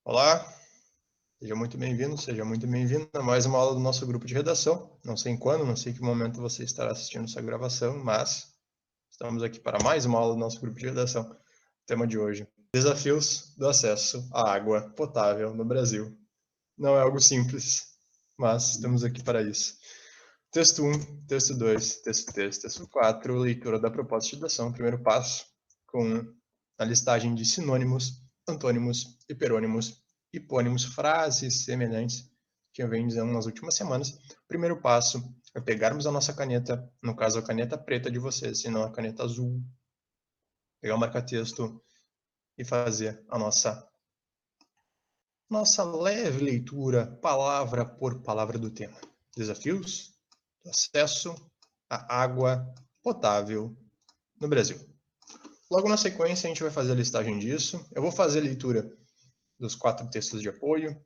Olá, seja muito bem-vindo, seja muito bem-vinda a mais uma aula do nosso grupo de redação. Não sei em quando, não sei em que momento você estará assistindo essa gravação, mas estamos aqui para mais uma aula do nosso grupo de redação. O tema de hoje: desafios do acesso à água potável no Brasil. Não é algo simples, mas estamos aqui para isso. Texto 1, texto 2, texto 3, texto 4, leitura da proposta de redação, primeiro passo, com a listagem de sinônimos, antônimos, hiperônimos, hipônimos, frases semelhantes que eu venho dizendo nas últimas semanas. O primeiro passo é pegarmos a nossa caneta, no caso a caneta preta de vocês, se não a caneta azul, pegar o marca-texto e fazer a nossa leve leitura, palavra por palavra do tema. Desafios do acesso à água potável no Brasil. Logo na sequência, a gente vai fazer a listagem disso. Eu vou fazer a leitura dos 4 textos de apoio.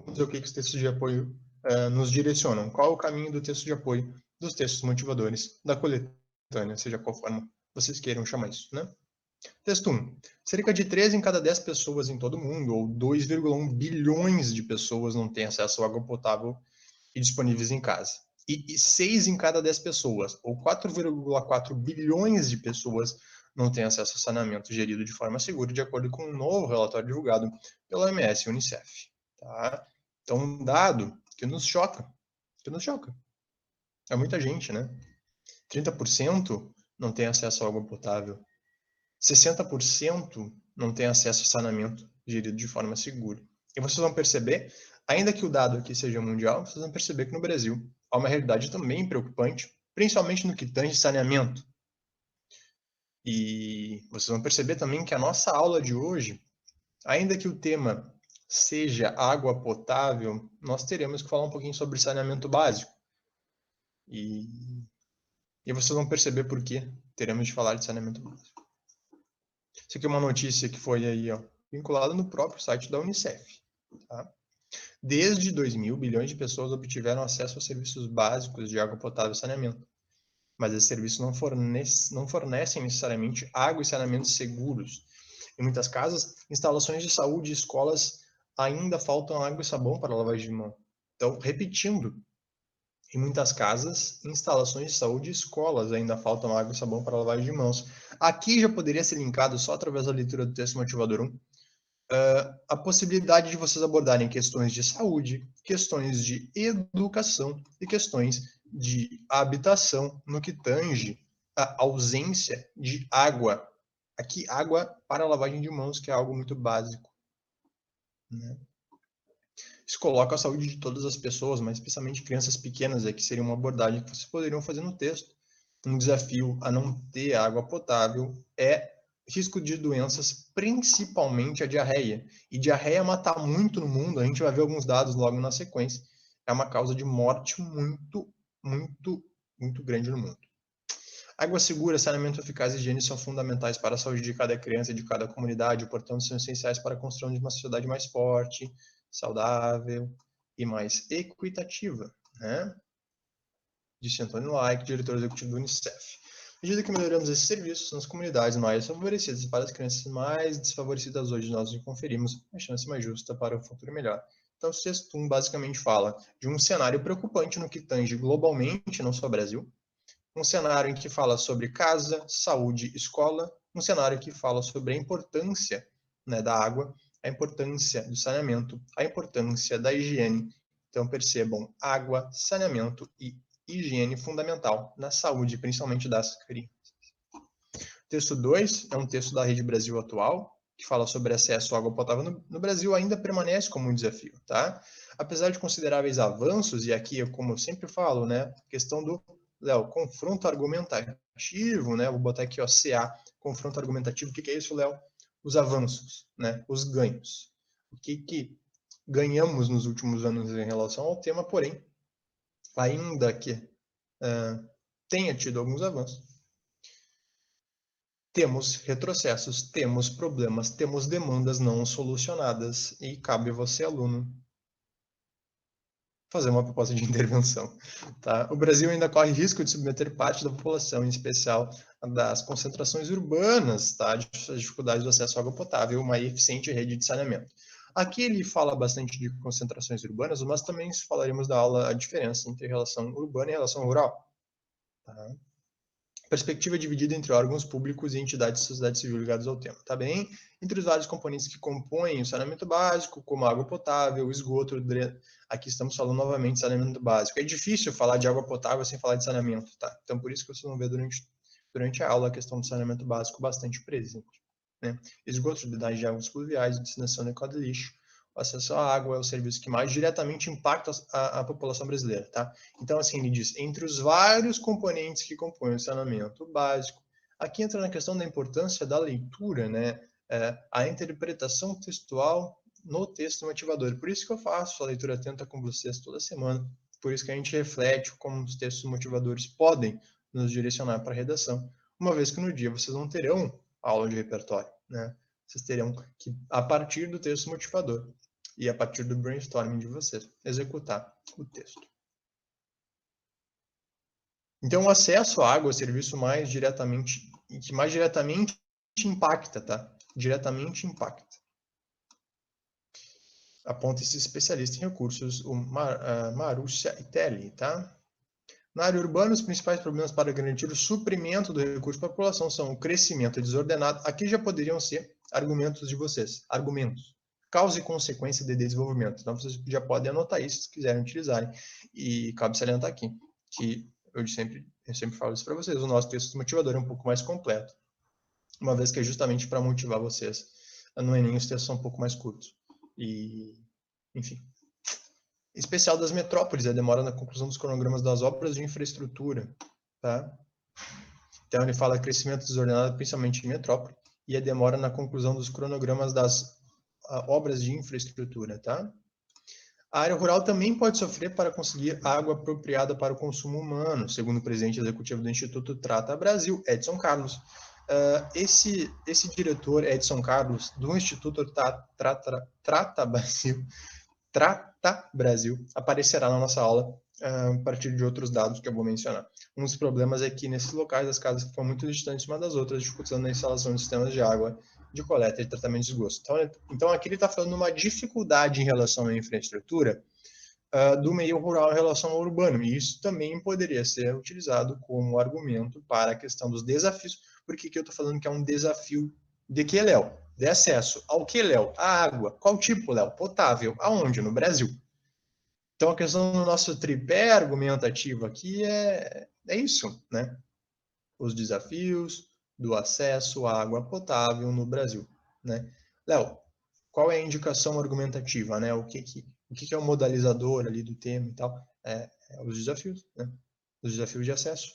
Vamos ver o que os textos de apoio nos direcionam. Qual é o caminho do texto de apoio, dos textos motivadores, da coletânea, seja qual forma vocês queiram chamar isso, né? Texto 1. Cerca de 3 em cada 10 pessoas em todo o mundo, ou 2,1 bilhões de pessoas, não têm acesso à água potável e disponíveis em casa. E 6 em cada 10 pessoas, ou 4,4 bilhões de pessoas, não têm acesso a saneamento gerido de forma segura, de acordo com um novo relatório divulgado pela OMS e Unicef. Tá? Então, um dado que nos choca. É muita gente, né? 30% não tem acesso à água potável. 60% não tem acesso a saneamento gerido de forma segura. E vocês vão perceber, ainda que o dado aqui seja mundial, vocês vão perceber que no Brasil há uma realidade também preocupante, principalmente no que tange saneamento. E vocês vão perceber também que a nossa aula de hoje, ainda que o tema seja água potável, nós teremos que falar um pouquinho sobre saneamento básico. E vocês vão perceber por que teremos de falar de saneamento básico. Isso aqui é uma notícia que foi aí, ó, vinculada no próprio site da Unicef. Tá? Desde 2000, bilhões de pessoas obtiveram acesso aos serviços básicos de água potável e saneamento. Mas esses serviços não fornecem necessariamente água e saneamento seguros. Em muitas casas, instalações de saúde e escolas ainda faltam água e sabão para lavagem de mão. Então, repetindo, em muitas casas, instalações de saúde e escolas ainda faltam água e sabão para lavagem de mãos. Aqui já poderia ser linkado só através da leitura do texto motivador 1, a possibilidade de vocês abordarem questões de saúde, questões de educação e questões de habitação no que tange a ausência de água. Aqui, água para lavagem de mãos, que é algo muito básico. Né? Isso coloca a saúde de todas as pessoas, mas especialmente crianças pequenas, que seria uma abordagem que vocês poderiam fazer no texto. Um desafio a não ter água potável é risco de doenças, principalmente a diarreia. E diarreia mata muito no mundo, a gente vai ver alguns dados logo na sequência. É uma causa de morte muito, muito, muito grande no mundo. Água segura, saneamento eficaz e higiene são fundamentais para a saúde de cada criança e de cada comunidade, portanto, são essenciais para a construção de uma sociedade mais forte, saudável e mais equitativa, né? Disse Antônio Laik, diretor executivo do Unicef. À medida que melhoramos esses serviços nas comunidades mais favorecidas e para as crianças mais desfavorecidas hoje, nós conferimos a chance mais justa para um futuro melhor. Então, o texto 1 basicamente fala de um cenário preocupante no que tange globalmente, não só Brasil, um cenário em que fala sobre casa, saúde, escola, um cenário que fala sobre a importância, né, da água, a importância do saneamento, a importância da higiene. Então, percebam, água, saneamento e higiene fundamental na saúde, principalmente das crianças. Texto 2 é um texto da Rede Brasil Atual, que fala sobre acesso à água potável no Brasil, ainda permanece como um desafio, tá? Apesar de consideráveis avanços, e aqui, como eu sempre falo, né, questão do Léo, confronto argumentativo, né? Vou botar aqui, ó, CA, confronto argumentativo. O que é isso, Léo? Os avanços, né? Os ganhos. O que ganhamos nos últimos anos em relação ao tema, porém, ainda que tenha tido alguns avanços, temos retrocessos, temos problemas, temos demandas não solucionadas e cabe a você, aluno, fazer uma proposta de intervenção. Tá? O Brasil ainda corre risco de submeter parte da população, em especial das concentrações urbanas, tá? De dificuldades do acesso à água potável, uma eficiente rede de saneamento. Aqui ele fala bastante de concentrações urbanas, mas também falaremos da aula a diferença entre relação urbana e relação rural. Tá? Perspectiva dividida entre órgãos públicos e entidades de sociedade civil ligados ao tema. Tá bem? Entre os vários componentes que compõem o saneamento básico, como água potável, esgoto, aqui estamos falando novamente de saneamento básico. É difícil falar de água potável sem falar de saneamento, tá? Então, por isso que vocês vão ver durante a aula a questão do saneamento básico bastante presente. Né? Esgoto, unidade de águas pluviais, destinação adequada de lixo, o acesso à água é o serviço que mais diretamente impacta a população brasileira, tá? Então, assim, ele diz, entre os vários componentes que compõem o saneamento básico, aqui entra na questão da importância da leitura, né? A interpretação textual no texto motivador. Por isso que eu faço a leitura atenta com vocês toda semana, por isso que a gente reflete como os textos motivadores podem nos direcionar para a redação, uma vez que no dia vocês não terão aula de repertório, né? Vocês terão que, a partir do texto motivador e a partir do brainstorming de vocês, executar o texto. Então, o acesso à água é o serviço mais diretamente, que mais diretamente impacta, tá? Diretamente impacta. Aponta esse especialista em recursos, o Marúcia Itelli, tá? Na área urbana, os principais problemas para garantir o suprimento do recurso para a população são o crescimento desordenado. Aqui já poderiam ser argumentos de vocês. Argumentos. Causa e consequência de desenvolvimento. Então, vocês já podem anotar isso se quiserem utilizarem. E cabe salientar aqui que eu sempre falo isso para vocês. O nosso texto motivador é um pouco mais completo. Uma vez que é justamente para motivar vocês. No Enem, os textos são um pouco mais curtos. E, enfim. Especial das metrópoles, a demora na conclusão dos cronogramas das obras de infraestrutura. Tá? Então, ele fala crescimento desordenado, principalmente em metrópole, e a demora na conclusão dos cronogramas das obras de infraestrutura. Tá? A área rural também pode sofrer para conseguir água apropriada para o consumo humano, segundo o presidente executivo do Instituto Trata Brasil, Edson Carlos. Esse diretor, Edson Carlos, do Instituto Trata Brasil, aparecerá na nossa aula a partir de outros dados que eu vou mencionar. Um dos problemas é que nesses locais as casas ficam muito distantes umas das outras, dificultando a instalação de sistemas de água, de coleta e tratamento de esgoto. Então aqui ele está falando de uma dificuldade em relação à infraestrutura do meio rural em relação ao urbano, e isso também poderia ser utilizado como argumento para a questão dos desafios. Por que eu estou falando que é um desafio de que, Léo? De acesso ao que, Léo? A água. Qual tipo, Léo? Potável. Aonde? No Brasil. Então, a questão do nosso tripé argumentativo aqui é isso, né? Os desafios do acesso à água potável no Brasil, né? Léo, qual é a indicação argumentativa, né? O que é o modalizador ali do tema e tal? Os desafios, né? Os desafios de acesso.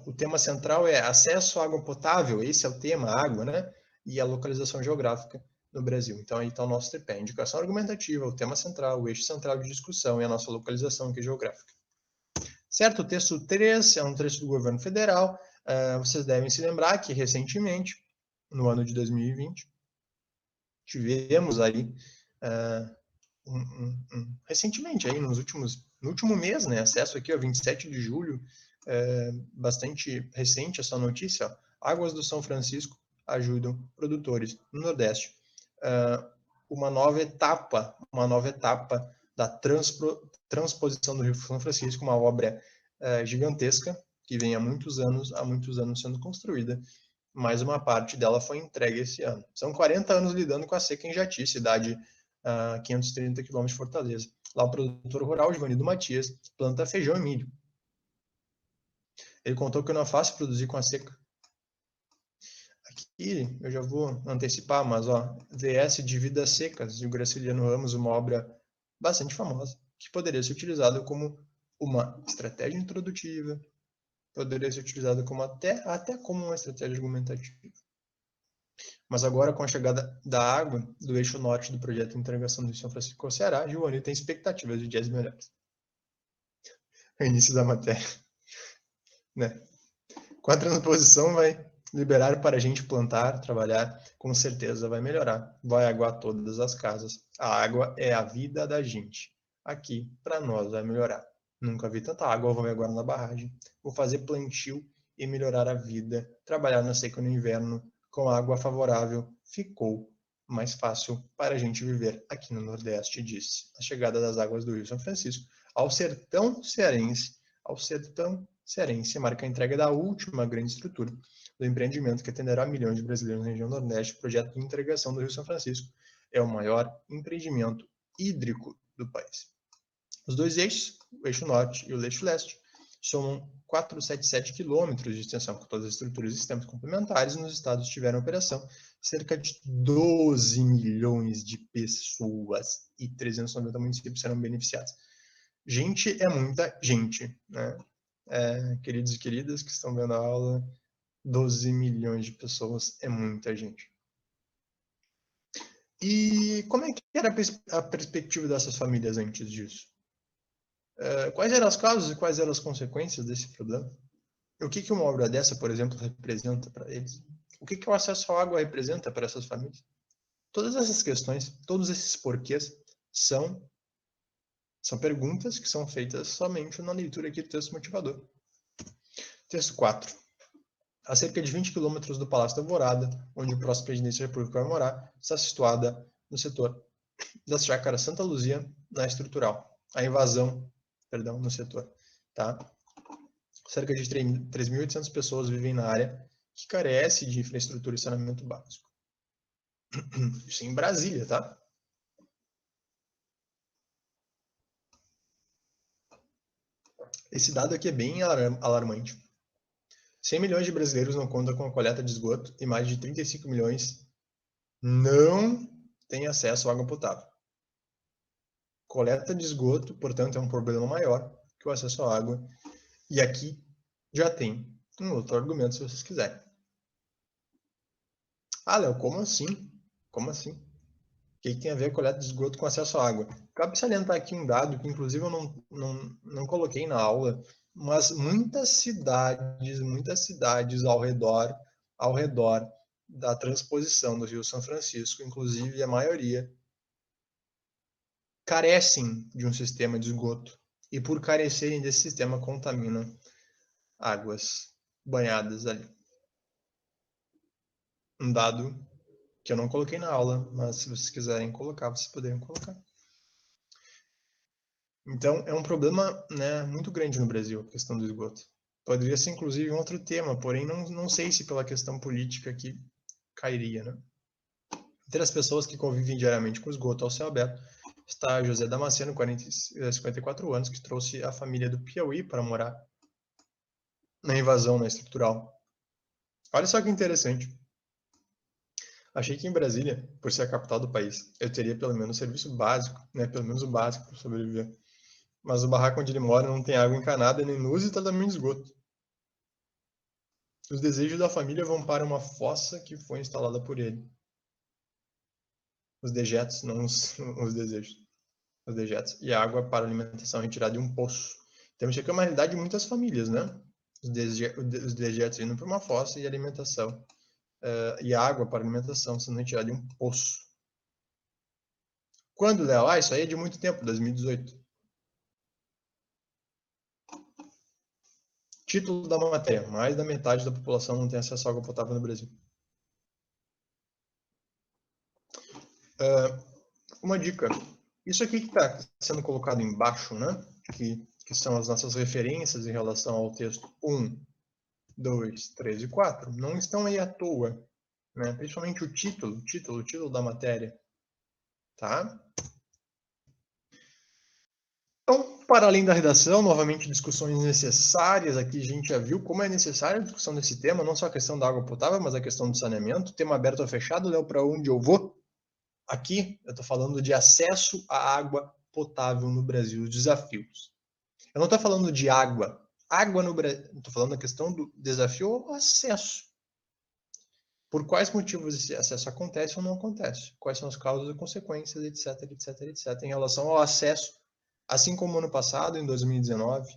O tema central é acesso à água potável, esse é o tema, água, né? E a localização geográfica no Brasil. Então, aí está o nosso tripé. Indicação argumentativa, o tema central, o eixo central de discussão e a nossa localização, que é geográfica. Certo? O texto 3 é um trecho do governo federal. Vocês devem se lembrar que, recentemente, no ano de 2020, tivemos aí, recentemente, aí, no último mês, né, acesso aqui, ó, 27 de julho, bastante recente essa notícia, ó, Águas do São Francisco ajudam produtores no Nordeste. Uma nova etapa da transposição do Rio São Francisco, uma obra gigantesca, que vem há muitos anos sendo construída. Mais uma parte dela foi entregue esse ano. São 40 anos lidando com a seca em Jati, cidade a 530 km de Fortaleza. Lá o produtor rural, Givanildo Matias, planta feijão e milho. Ele contou que não é fácil produzir com a seca. Aqui eu já vou antecipar, mas ó, VS de Vidas Secas, de Graciliano Ramos, uma obra bastante famosa, que poderia ser utilizada como uma estratégia introdutiva, poderia ser utilizada como até como uma estratégia argumentativa. Mas agora, com a chegada da água do eixo norte do projeto de integração do São Francisco ao Ceará, Giovanni tem expectativas de dias melhores. O início da matéria. Né? Com a transposição, vai liberar para a gente plantar, trabalhar, com certeza vai melhorar. Vai aguar todas as casas. A água é a vida da gente. Aqui, para nós, vai melhorar. Nunca vi tanta água, vou agora na barragem. Vou fazer plantio e melhorar a vida. Trabalhar na seca no inverno, com água favorável, ficou mais fácil para a gente viver aqui no Nordeste, disse a chegada das águas do Rio São Francisco ao sertão cearense, marca a entrega da última grande estrutura do empreendimento que atenderá milhões de brasileiros na região Nordeste. O projeto de integração do Rio São Francisco é o maior empreendimento hídrico do país. Os dois eixos, o eixo norte e o eixo leste, somam 477 quilômetros de extensão, com todas as estruturas e sistemas complementares. Nos estados tiveram operação cerca de 12 milhões de pessoas e 390 municípios serão beneficiados. Gente é muita gente, né? Queridos e queridas que estão vendo a aula, 12 milhões de pessoas é muita gente. E como é que era a perspectiva dessas famílias antes disso? Quais eram as causas e quais eram as consequências desse problema? O que uma obra dessa, por exemplo, representa para eles? O que o acesso à água representa para essas famílias? Todas essas questões, todos esses porquês são perguntas que são feitas somente na leitura aqui do texto motivador. Texto 4. A cerca de 20 quilômetros do Palácio da Alvorada, onde o próximo presidente da República vai morar, está situada no setor da chácara Santa Luzia, na estrutural. A invasão, no setor. Tá? Cerca de 3.800 pessoas vivem na área que carece de infraestrutura e saneamento básico. Isso em Brasília, tá? Esse dado aqui é bem alarmante. 100 milhões de brasileiros não contam com a coleta de esgoto e mais de 35 milhões não têm acesso à água potável. Coleta de esgoto, portanto, é um problema maior que o acesso à água. E aqui já tem um outro argumento, se vocês quiserem. Ah, Léo, como assim? Como assim? O que tem a ver a coleta de esgoto com acesso à água? Cabe salientar aqui um dado que, inclusive, eu não coloquei na aula, mas muitas cidades ao redor da transposição do Rio São Francisco, inclusive a maioria, carecem de um sistema de esgoto e, por carecerem desse sistema, contaminam águas banhadas ali. Um dado que eu não coloquei na aula, mas se vocês quiserem colocar, vocês poderiam colocar. Então, é um problema, né, muito grande no Brasil, a questão do esgoto. Poderia ser, inclusive, um outro tema, porém não sei se pela questão política que cairia, né? Entre as pessoas que convivem diariamente com esgoto ao céu aberto, está José Damasceno, 54 anos, que trouxe a família do Piauí para morar na invasão, na estrutural. Olha só que interessante. Achei que em Brasília, por ser a capital do país, eu teria pelo menos o serviço básico, né, pelo menos o básico para sobreviver. Mas o barraco onde ele mora não tem água encanada nem luz e tratamento de esgoto. Os desejos da família vão para uma fossa que foi instalada por ele. Os dejetos, não os desejos. Os dejetos. E a água para alimentação retirada de um poço. Então isso aqui é uma realidade de muitas famílias, né? Os dejetos indo para uma fossa e alimentação. E a água para alimentação sendo retirada de um poço. Quando, Léo? Isso aí é de muito tempo, 2018. Título da matéria. Mais da metade da população não tem acesso à água potável no Brasil. Uma dica. Isso aqui que está sendo colocado embaixo, né? Que são as nossas referências em relação ao texto 1, 2, 3 e 4, não estão aí à toa. Né? Principalmente o título da matéria. Tá? Então, para além da redação, novamente discussões necessárias. Aqui a gente já viu como é necessária a discussão desse tema, não só a questão da água potável, mas a questão do saneamento. Tema aberto ou fechado, Léo, para onde eu vou? Aqui eu estou falando de acesso à água potável no Brasil, os desafios. Eu não estou falando de água no Brasil, estou falando da questão do desafio ao acesso. Por quais motivos esse acesso acontece ou não acontece? Quais são as causas e consequências, etc, etc, etc. Em relação ao acesso, assim como ano passado, em 2019,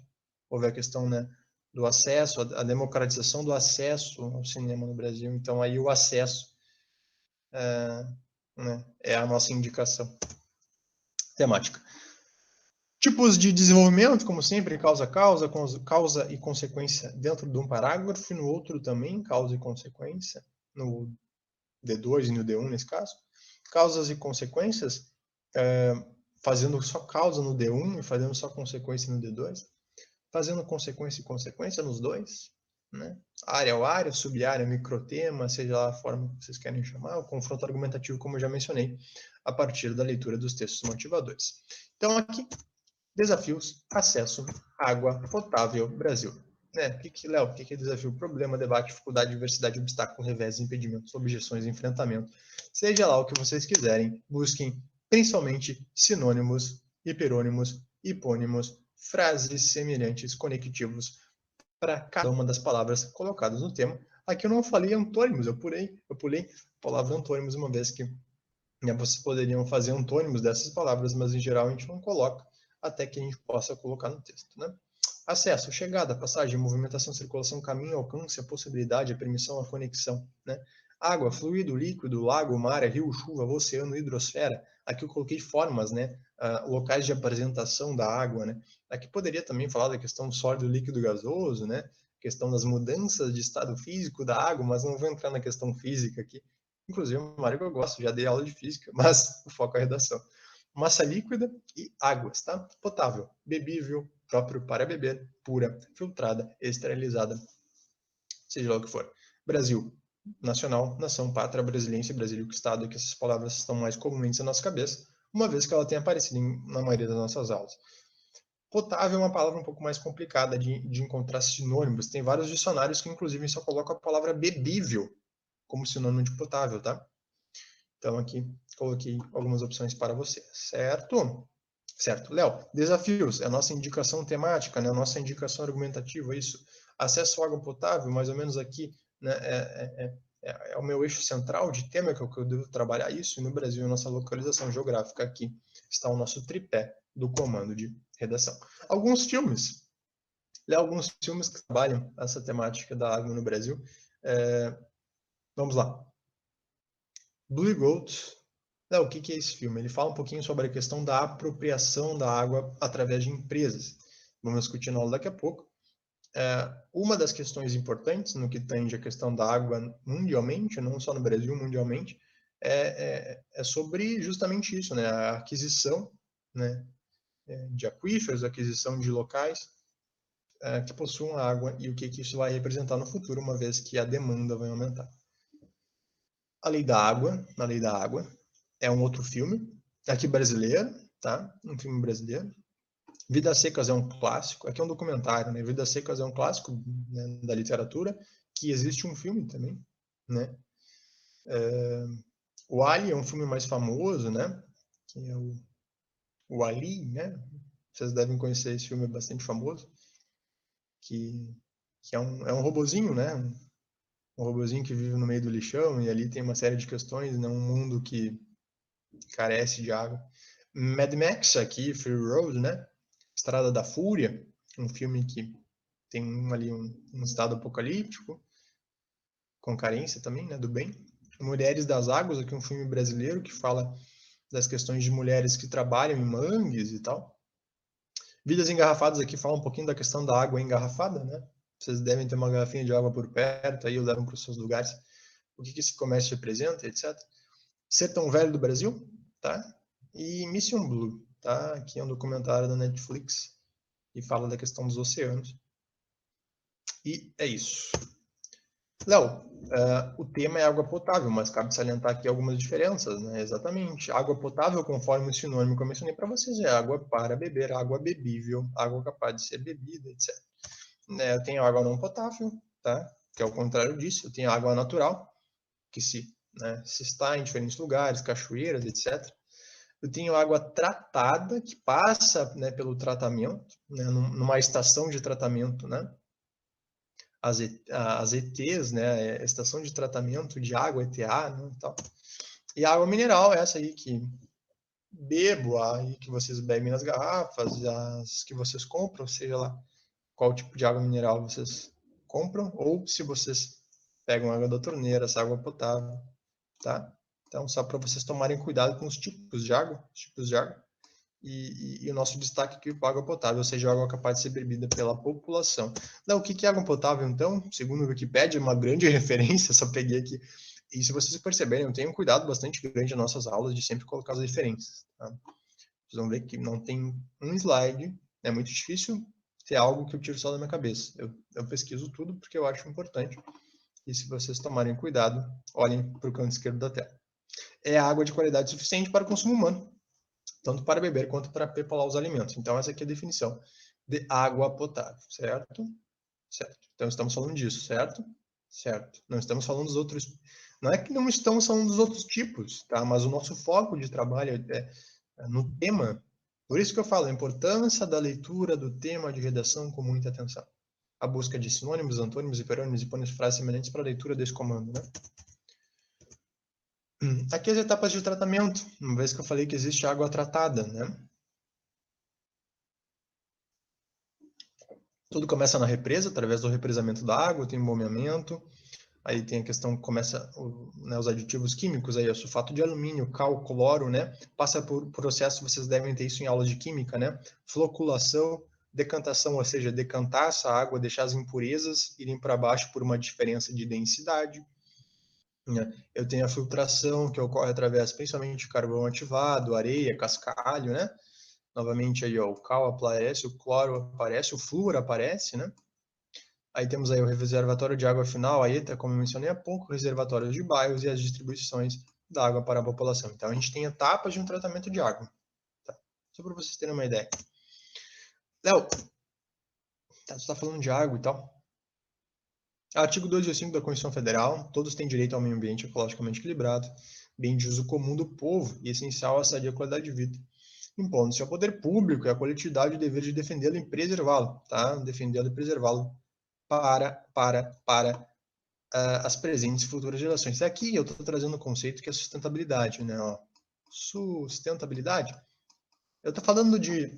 houve a questão, né, do acesso, a democratização do acesso ao cinema no Brasil. Então, aí o acesso é a nossa indicação temática. Tipos de desenvolvimento, como sempre, causa e consequência dentro de um parágrafo, e no outro também, causa e consequência, no D2 e no D1 nesse caso. Causas e consequências, fazendo só causa no D1 e fazendo só consequência no D2, fazendo consequência e consequência nos dois, né? Área ao área, sub-área, microtema, seja lá a forma que vocês querem chamar, o confronto argumentativo, como eu já mencionei, a partir da leitura dos textos motivadores. Então, aqui, desafios, acesso, água potável, Brasil. Né? Léo, o que é desafio? Problema, debate, dificuldade, diversidade, obstáculo, revés, impedimentos, objeções, enfrentamento. Seja lá o que vocês quiserem, busquem principalmente sinônimos, hiperônimos, hipônimos, frases semelhantes, conectivos para cada uma das palavras colocadas no tema. Aqui eu não falei antônimos, eu pulei a palavra antônimos, uma vez que vocês poderiam fazer antônimos dessas palavras, mas em geral a gente não coloca, até que a gente possa colocar no texto, né? Acesso, chegada, passagem, movimentação, circulação, caminho, alcance, a possibilidade, a permissão, a conexão, né? Água, fluido, líquido, lago, mar, rio, chuva, oceano, hidrosfera. Aqui eu coloquei formas, né? Locais de apresentação da água, né? Aqui poderia também falar da questão sólido, líquido, gasoso, né? Questão das mudanças de estado físico da água, mas não vou entrar na questão física aqui. Inclusive, uma área que eu gosto, já dei aula de física, mas o foco é a redação. Massa líquida e águas, tá? Potável, bebível, próprio para beber, pura, filtrada, esterilizada, seja lá o que for. Brasil, nacional, nação, pátria, brasiliense, brasílico, estado, que essas palavras estão mais comumente na nossa cabeça, uma vez que ela tem aparecido na maioria das nossas aulas. Potável é uma palavra um pouco mais complicada de encontrar sinônimos. Tem vários dicionários que, inclusive, só colocam a palavra bebível como sinônimo de potável, tá? Então, aqui, coloquei algumas opções para você, certo? Certo. Léo, desafios, é a nossa indicação temática, né? A nossa indicação argumentativa, isso. Acesso à água potável, mais ou menos aqui, né? É o meu eixo central de tema que eu devo trabalhar isso, e no Brasil, a nossa localização geográfica aqui está o nosso tripé do comando de redação. Alguns filmes, Léo, alguns filmes que trabalham essa temática da água no Brasil. Vamos lá. Blue Goat. Não, o que é esse filme? Ele fala um pouquinho sobre a questão da apropriação da água através de empresas. Vamos discutir na aula daqui a pouco. Uma das questões importantes no que tange a questão da água mundialmente, não só no Brasil, mundialmente, é sobre justamente isso, né? A aquisição, né, de aquíferos, a aquisição de locais que possuam água e o que isso vai representar no futuro, uma vez que a demanda vai aumentar. A Lei da Água, é um outro filme, aqui brasileiro, tá? Um filme brasileiro. Vidas Secas é um clássico, aqui é um documentário, né? Vidas Secas é um clássico, né, da literatura, que existe um filme também, né? O Ali é um filme mais famoso, né? Que é o Ali, né? Vocês devem conhecer esse filme, é bastante famoso, que é um robozinho, né? Um robozinho que vive no meio do lixão e ali tem uma série de questões, né? Um mundo que carece de água. Mad Max aqui, Fury Road, né? Estrada da Fúria, um filme que tem ali um estado apocalíptico, com carência também, né, do bem. Mulheres das Águas, aqui um filme brasileiro que fala das questões de mulheres que trabalham em mangues e tal. Vidas Engarrafadas aqui fala um pouquinho da questão da água engarrafada, né? Vocês devem ter uma garrafinha de água por perto, aí levam para os seus lugares. O que esse comércio representa, etc. Ser Tão Velho do Brasil, tá? E Mission Blue, tá? Aqui é um documentário da Netflix e fala da questão dos oceanos. E é isso. Léo, o tema é água potável, mas cabe salientar aqui algumas diferenças, né? Exatamente. Água potável, conforme o sinônimo que eu mencionei para vocês, é água para beber, água bebível, água capaz de ser bebida, etc. Eu tenho água não potável, tá? Que é o contrário disso. Eu tenho água natural, que se está em diferentes lugares, cachoeiras, etc. Eu tenho água tratada, que passa, né, pelo tratamento, né, numa estação de tratamento, né? As ETs, né, estação de tratamento de água, ETA, né, tal. E a água mineral, essa aí que bebo, aí que vocês bebem nas garrafas, as que vocês compram, seja lá qual tipo de água mineral vocês compram, ou se vocês pegam água da torneira, essa água potável, tá? Então, só para vocês tomarem cuidado com os tipos de água, e o nosso destaque aqui para água potável, ou seja, água capaz de ser bebida pela população. Não, o que é água potável, então? Segundo o Wikipedia, uma grande referência, só peguei aqui, E se vocês perceberem, eu tenho um cuidado bastante grande nas nossas aulas de sempre colocar as referências. Tá? Vocês vão ver que não tem um slide, é muito difícil ter algo que eu tiro só da minha cabeça. Eu pesquiso tudo porque eu acho importante. E se vocês tomarem cuidado, olhem para o canto esquerdo da tela. É água de qualidade suficiente para o consumo humano, tanto para beber quanto para preparar os alimentos. Então, essa aqui é a definição de água potável, certo? Certo. Então, estamos falando disso, certo? Certo. Não estamos falando dos outros... Não é que não estamos falando dos outros tipos, tá? Mas o nosso foco de trabalho é no tema. Por isso que eu falo a importância da leitura do tema de redação com muita atenção. A busca de sinônimos, antônimos, hiperônimos e hipônimos, frases semelhantes para a leitura desse comando, né? Aqui as etapas de tratamento, uma vez que eu falei que existe água tratada, né? Tudo começa na represa, através do represamento da água, tem embalsamento, aí tem a questão que começa os aditivos químicos, aí o sulfato de alumínio, cal, cloro, né? Passa por processo, vocês devem ter isso em aulas de química, né? Floculação, decantação, ou seja, decantar essa água, deixar as impurezas irem para baixo por uma diferença de densidade. Eu tenho a filtração, que ocorre através principalmente de carvão ativado, areia, cascalho, né? Novamente aí, ó, o cal aparece, o cloro aparece, o flúor aparece, né? Aí temos aí o reservatório de água final, a ETA, como eu mencionei há pouco, reservatórios de bairros e as distribuições da água para a população. Então, a gente tem etapas de um tratamento de água. Tá? Só para vocês terem uma ideia. Léo, tá, você está falando de água e tal. Artigo 285 da Constituição Federal, todos têm direito ao meio ambiente ecologicamente equilibrado, bem de uso comum do povo e essencial à sadia qualidade de vida, impondo-se ao poder público e à coletividade o dever de defendê-lo e preservá-lo, tá? Defendê-lo e preservá-lo para as presentes e futuras gerações. Aqui eu estou trazendo um conceito que é sustentabilidade, né? Ó, sustentabilidade. Eu estou falando de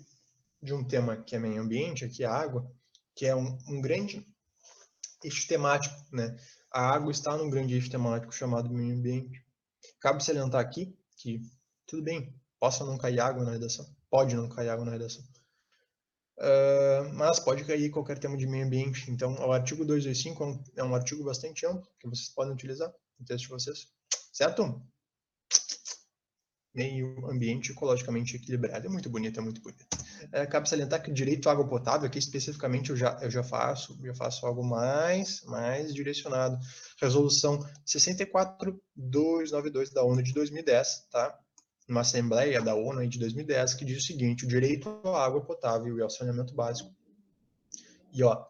um tema que é meio ambiente, aqui é água, que é um grande eixo temático, né? A água está num grande eixo temático chamado meio ambiente. Cabe salientar aqui que, tudo bem, possa não cair água na redação, pode não cair água na redação, mas pode cair qualquer tema de meio ambiente. Então, o artigo 225 é um artigo bastante amplo que vocês podem utilizar no texto de vocês, certo? Meio ambiente ecologicamente equilibrado. É muito bonito, é muito bonito. Cabe salientar que o direito à água potável, aqui especificamente eu já faço algo mais direcionado. Resolução 64292 da ONU de 2010, tá? Uma Assembleia da ONU de 2010 que diz o seguinte: o direito à água potável e ao saneamento básico. E, ó,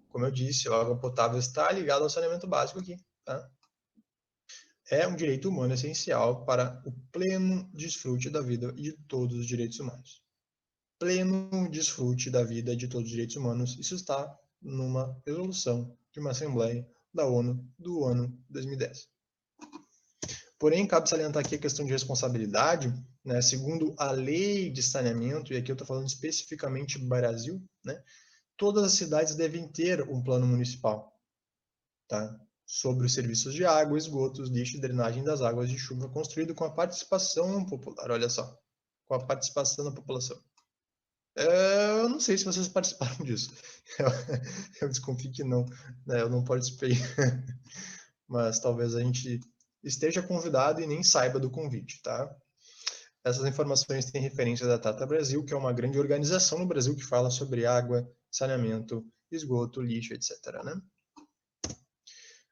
como eu disse, a água potável está ligada ao saneamento básico aqui, tá? É um direito humano essencial para o pleno desfrute da vida e de todos os direitos humanos. Pleno desfrute da vida e de todos os direitos humanos. Isso está numa resolução de uma Assembleia da ONU do ano 2010. Porém, cabe salientar aqui a questão de responsabilidade, né? Segundo a lei de saneamento, e aqui eu estou falando especificamente do Brasil, né? Todas as cidades devem ter um plano municipal, tá? Sobre os serviços de água, esgotos, lixo e drenagem das águas de chuva, construído com a participação popular. Olha só, com a participação da população. Eu não sei se vocês participaram disso. Eu desconfio que não, né? Eu não participei. Mas talvez a gente esteja convidado e nem saiba do convite, tá? Essas informações têm referência da Tata Brasil, que é uma grande organização no Brasil que fala sobre água, saneamento, esgoto, lixo, etc. Né?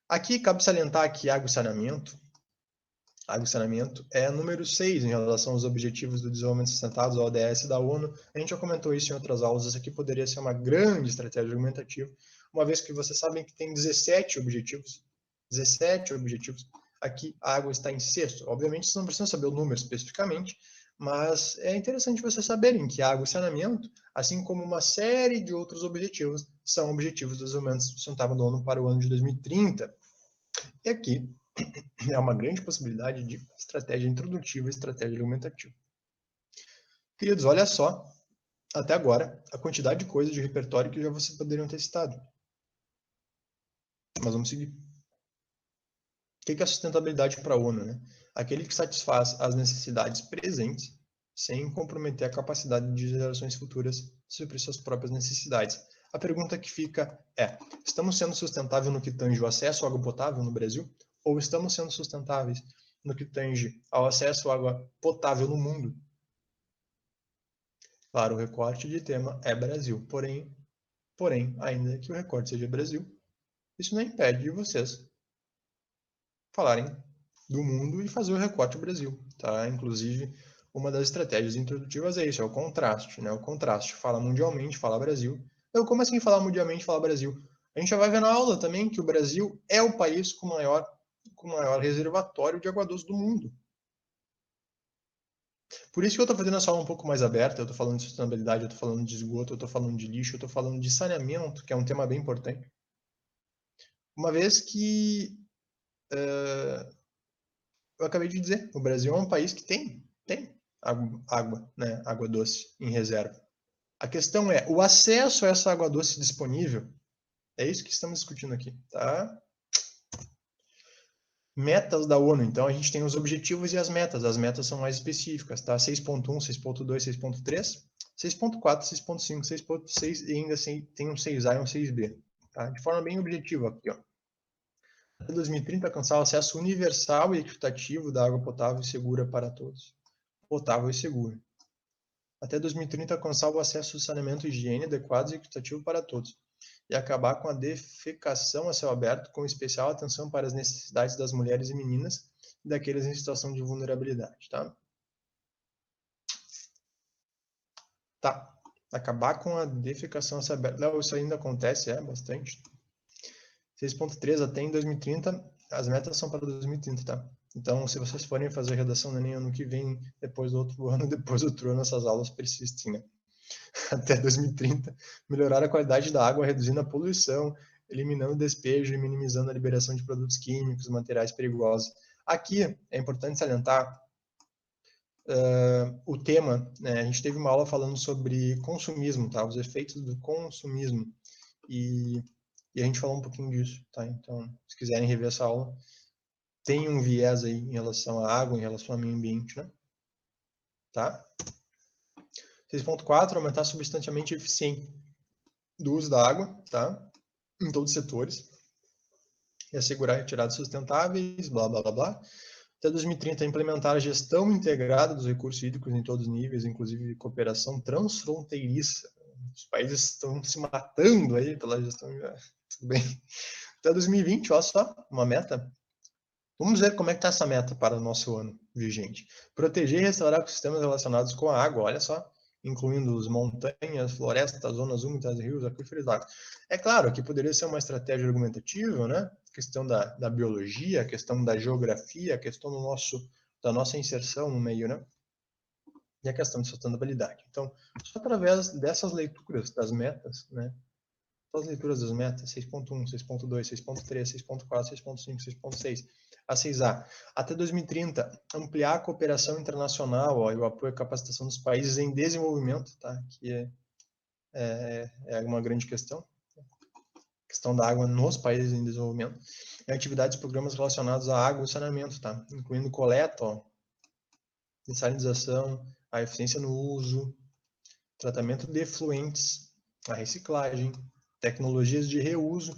Aqui cabe salientar que água e saneamento é número 6 em relação aos Objetivos do Desenvolvimento Sustentável, ODS da ONU. A gente já comentou isso em outras aulas. Isso aqui poderia ser uma grande estratégia argumentativa, uma vez que vocês sabem que tem 17 objetivos. 17 objetivos. Aqui a água está em sexto. Obviamente, vocês não precisam saber o número especificamente, mas é interessante vocês saberem que água e saneamento, assim como uma série de outros objetivos, são objetivos do desenvolvimento sustentável da ONU para o ano de 2030. E aqui é uma grande possibilidade de estratégia introdutiva e estratégia argumentativa. Queridos, olha só, até agora, a quantidade de coisas de repertório que já vocês poderiam ter citado. Mas vamos seguir. O que é a sustentabilidade para a ONU? Né? Aquele que satisfaz as necessidades presentes sem comprometer a capacidade de gerações futuras suprir suas próprias necessidades. A pergunta que fica é: estamos sendo sustentáveis no que tange o acesso à água potável no Brasil? ou estamos sendo sustentáveis no que tange ao acesso à água potável no mundo? Claro, o recorte de tema é Brasil, porém, ainda que o recorte seja Brasil, isso não impede de vocês falarem do mundo e fazer o recorte Brasil, tá? Inclusive, uma das estratégias introdutivas é isso, é o contraste, né? O contraste fala mundialmente, fala Brasil. Eu, como assim falar mundialmente, fala Brasil? A gente já vai ver na aula também que o Brasil é o país com maior reservatório de água doce do mundo. Por isso que eu estou fazendo essa aula um pouco mais aberta, eu estou falando de sustentabilidade, eu estou falando de esgoto, eu estou falando de lixo, eu estou falando de saneamento, que é um tema bem importante. Uma vez que eu acabei de dizer, o Brasil é um país que tem água, né, água doce em reserva. A questão é, o acesso a essa água doce disponível, é isso que estamos discutindo aqui, tá? Metas da ONU, então a gente tem os objetivos e as metas são mais específicas, tá? 6.1, 6.2, 6.3, 6.4, 6.5, 6.6 e ainda assim tem um 6A e um 6B, tá? De forma bem objetiva aqui, ó. Até 2030 alcançar o acesso universal e equitativo da água potável e segura para todos. Potável e segura. Até 2030 alcançar o acesso ao saneamento e higiene adequados e equitativo para todos. E acabar com a defecação a céu aberto, com especial atenção para as necessidades das mulheres e meninas e daqueles em situação de vulnerabilidade, tá? Tá. Acabar com a defecação a céu aberto. Não, isso ainda acontece, bastante. 6.3 até em 2030, as metas são para 2030, tá? Então, se vocês forem fazer redação do Enem ano que vem, depois do outro ano, depois do outro ano, essas aulas persistem, né? Até 2030, melhorar a qualidade da água, reduzindo a poluição, eliminando o despejo e minimizando a liberação de produtos químicos, materiais perigosos. Aqui é importante salientar o tema, né? A gente teve uma aula falando sobre consumismo, tá? Os efeitos do consumismo. E a gente falou um pouquinho disso, tá? Então, se quiserem rever essa aula, tem um viés aí em relação à água, em relação ao meio ambiente, né? Tá? 6.4, aumentar substancialmente a eficiência do uso da água, tá? Em todos os setores. E assegurar retiradas sustentáveis, blá, blá, blá, blá. Até 2030, implementar a gestão integrada dos recursos hídricos em todos os níveis, inclusive cooperação transfronteiriça. Os países estão se matando aí pela gestão. Tudo bem. Até 2020, olha só, uma meta. Vamos ver como é que está essa meta para o nosso ano vigente. Proteger e restaurar ecossistemas relacionados com a água, olha só, incluindo as montanhas, florestas, zonas úmidas, rios, aquíferos, lagos. É claro que poderia ser uma estratégia argumentativa, né? A questão da biologia, a questão da geografia, a questão da nossa inserção no meio, né? E a questão de sustentabilidade. Então, só através dessas leituras das metas, né? As leituras das metas, 6.1, 6.2, 6.3, 6.4, 6.5, 6.6, a 6A. Até 2030, ampliar a cooperação internacional e o apoio à capacitação dos países em desenvolvimento, tá? Que é uma grande questão. A questão da água nos países em desenvolvimento. E atividades e programas relacionados à água e saneamento, tá? Incluindo coleta, dessalinização, a eficiência no uso, tratamento de efluentes, a reciclagem, tecnologias de reuso.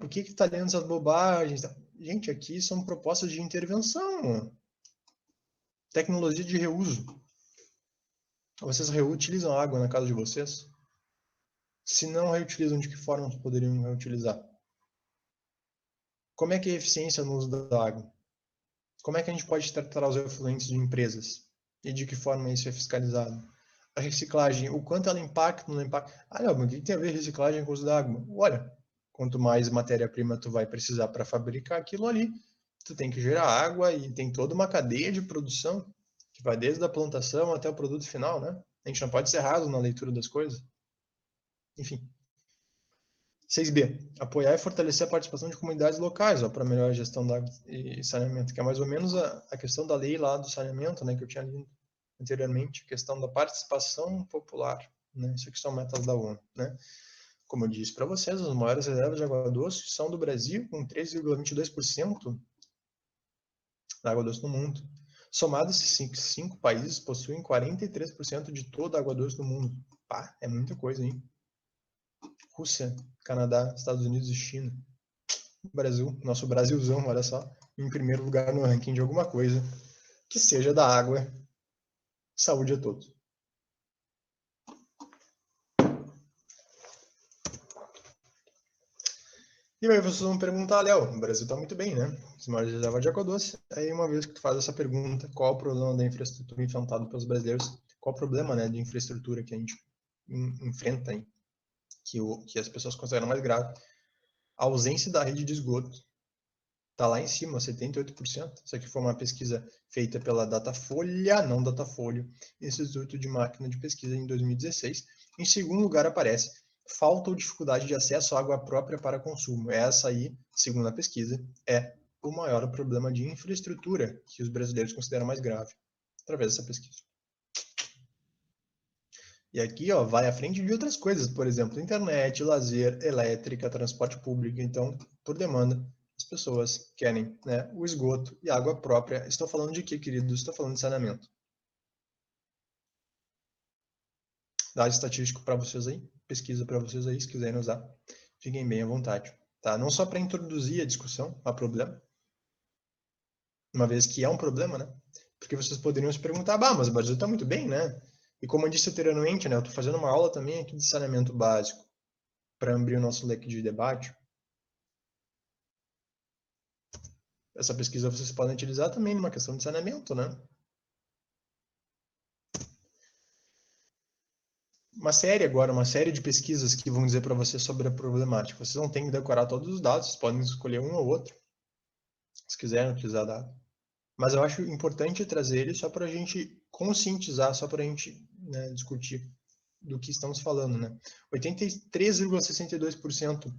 Por que está lendo essas bobagens? Gente, aqui são propostas de intervenção. Tecnologia de reuso. Vocês reutilizam água na casa de vocês? Se não reutilizam, de que forma poderiam reutilizar? Como é que é a eficiência no uso da água? Como é que a gente pode tratar os efluentes de empresas? E de que forma isso é fiscalizado? A reciclagem, o quanto ela impacta ou não impacta? Não, mas o que tem a ver reciclagem com o uso da água? Olha, quanto mais matéria-prima tu vai precisar para fabricar aquilo ali, tu tem que gerar água e tem toda uma cadeia de produção que vai desde a plantação até o produto final, né? A gente não pode ser raso na leitura das coisas. Enfim. 6B. Apoiar e fortalecer a participação de comunidades locais para melhorar a gestão da água e saneamento, que é mais ou menos a questão da lei lá do saneamento, né, que eu tinha lido anteriormente, a questão da participação popular, né? Isso aqui são metas da ONU, né? Como eu disse para vocês, as maiores reservas de água doce são do Brasil, com 3,22% da água doce no mundo. Somados, esses cinco países possuem 43% de toda a água doce do mundo. Pá, é muita coisa, hein? Rússia, Canadá, Estados Unidos e China. Brasil, nosso Brasilzão, olha só, em primeiro lugar no ranking de alguma coisa que seja da água. Saúde a todos. E aí vocês vão perguntar, Léo, o Brasil está muito bem, né? As maiores reservas de água doce. Aí uma vez que tu faz essa pergunta, qual o problema da infraestrutura enfrentado pelos brasileiros? Qual o problema, né, de infraestrutura que a gente enfrenta, hein? Que as pessoas consideram mais grave? A ausência da rede de esgoto está lá em cima, 78%. Isso aqui foi uma pesquisa feita pela Datafolha, não Datafolha, Instituto de Máquina de Pesquisa em 2016. Em segundo lugar aparece falta ou dificuldade de acesso à água própria para consumo. Essa aí, segundo a pesquisa, é o maior problema de infraestrutura que os brasileiros consideram mais grave, através dessa pesquisa. E aqui, ó, vai à frente de outras coisas, por exemplo, internet, lazer, elétrica, transporte público. Então, por demanda, as pessoas querem, né, o esgoto e água própria. Estou falando de quê, queridos? Estou falando de saneamento. Dado estatístico para vocês aí, pesquisa para vocês aí, se quiserem usar, fiquem bem à vontade. Tá? Não só para introduzir a discussão a problema, uma vez que é um problema, né? Porque vocês poderiam se perguntar, bah, mas o Brasil está muito bem, né? E como eu disse anteriormente, né, eu estou fazendo uma aula também aqui de saneamento básico para abrir o nosso leque de debate. Essa pesquisa vocês podem utilizar também numa questão de saneamento, né? Uma série de pesquisas que vão dizer para vocês sobre a problemática. Vocês não têm que decorar todos os dados, vocês podem escolher um ou outro, se quiserem utilizar dados. Mas eu acho importante trazer ele só para a gente conscientizar, só para a gente, né, discutir do que estamos falando, né? 83,62%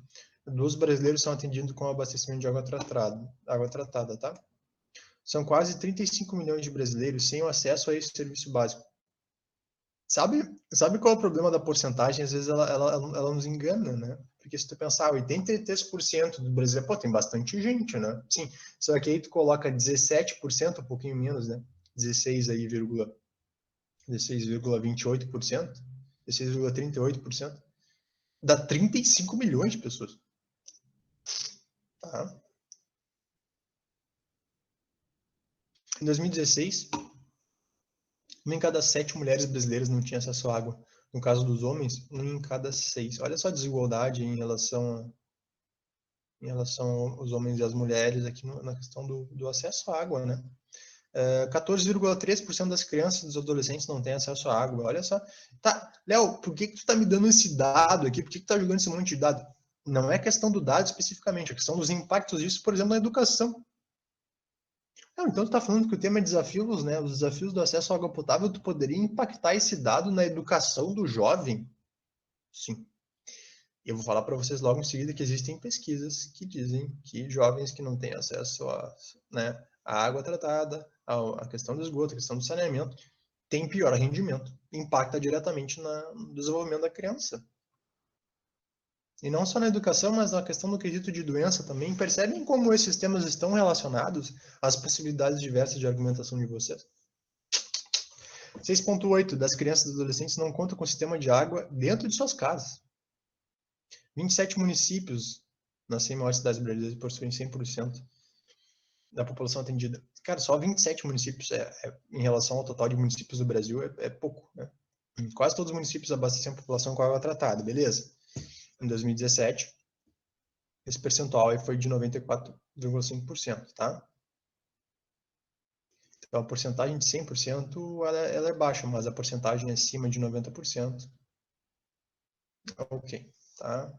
dos brasileiros são atendidos com abastecimento de água tratada, tá? São quase 35 milhões de brasileiros sem o acesso a esse serviço básico. Sabe qual é o problema da porcentagem? Às vezes ela nos engana, né? Porque se tu pensar, 83% do Brasil, pô, tem bastante gente, né? Sim, só que aí tu coloca 17%, um pouquinho menos, né? 16 aí, 16,28%, 16,38%, dá 35 milhões de pessoas. Tá? Em 2016, uma em cada 7 mulheres brasileiras não tinha acesso à água. No caso dos homens, 1 em cada 6. Olha só a desigualdade em relação aos homens e às mulheres aqui na questão do acesso à água, né? 14,3% das crianças e dos adolescentes não têm acesso à água. Olha só. Tá, Léo, por que tu tá me dando esse dado aqui? Por que tu tá jogando esse monte de dado? Não é questão do dado especificamente, é questão dos impactos disso, por exemplo, na educação. Não, então tu tá falando que o tema é desafios, né? Os desafios do acesso à água potável, tu poderia impactar esse dado na educação do jovem? Sim. Eu vou falar para vocês logo em seguida que existem pesquisas que dizem que jovens que não têm acesso a, né, à água tratada, à questão do esgoto, à questão do saneamento, têm pior rendimento. Impacta diretamente no desenvolvimento da criança. E não só na educação, mas na questão do quesito de doença também. Percebem como esses temas estão relacionados às possibilidades diversas de argumentação de vocês? 6,8% das crianças e adolescentes não contam com sistema de água dentro de suas casas. 27 municípios nas 100 maiores cidades brasileiras possuem 100% da população atendida. Cara, só 27 municípios em relação ao total de municípios do Brasil é pouco, né? Quase todos os municípios abastecem a população com água tratada, beleza? Em 2017, esse percentual foi de 94,5%, tá? Então, a porcentagem de 100% ela é baixa, mas a porcentagem acima de 90%, ok, tá?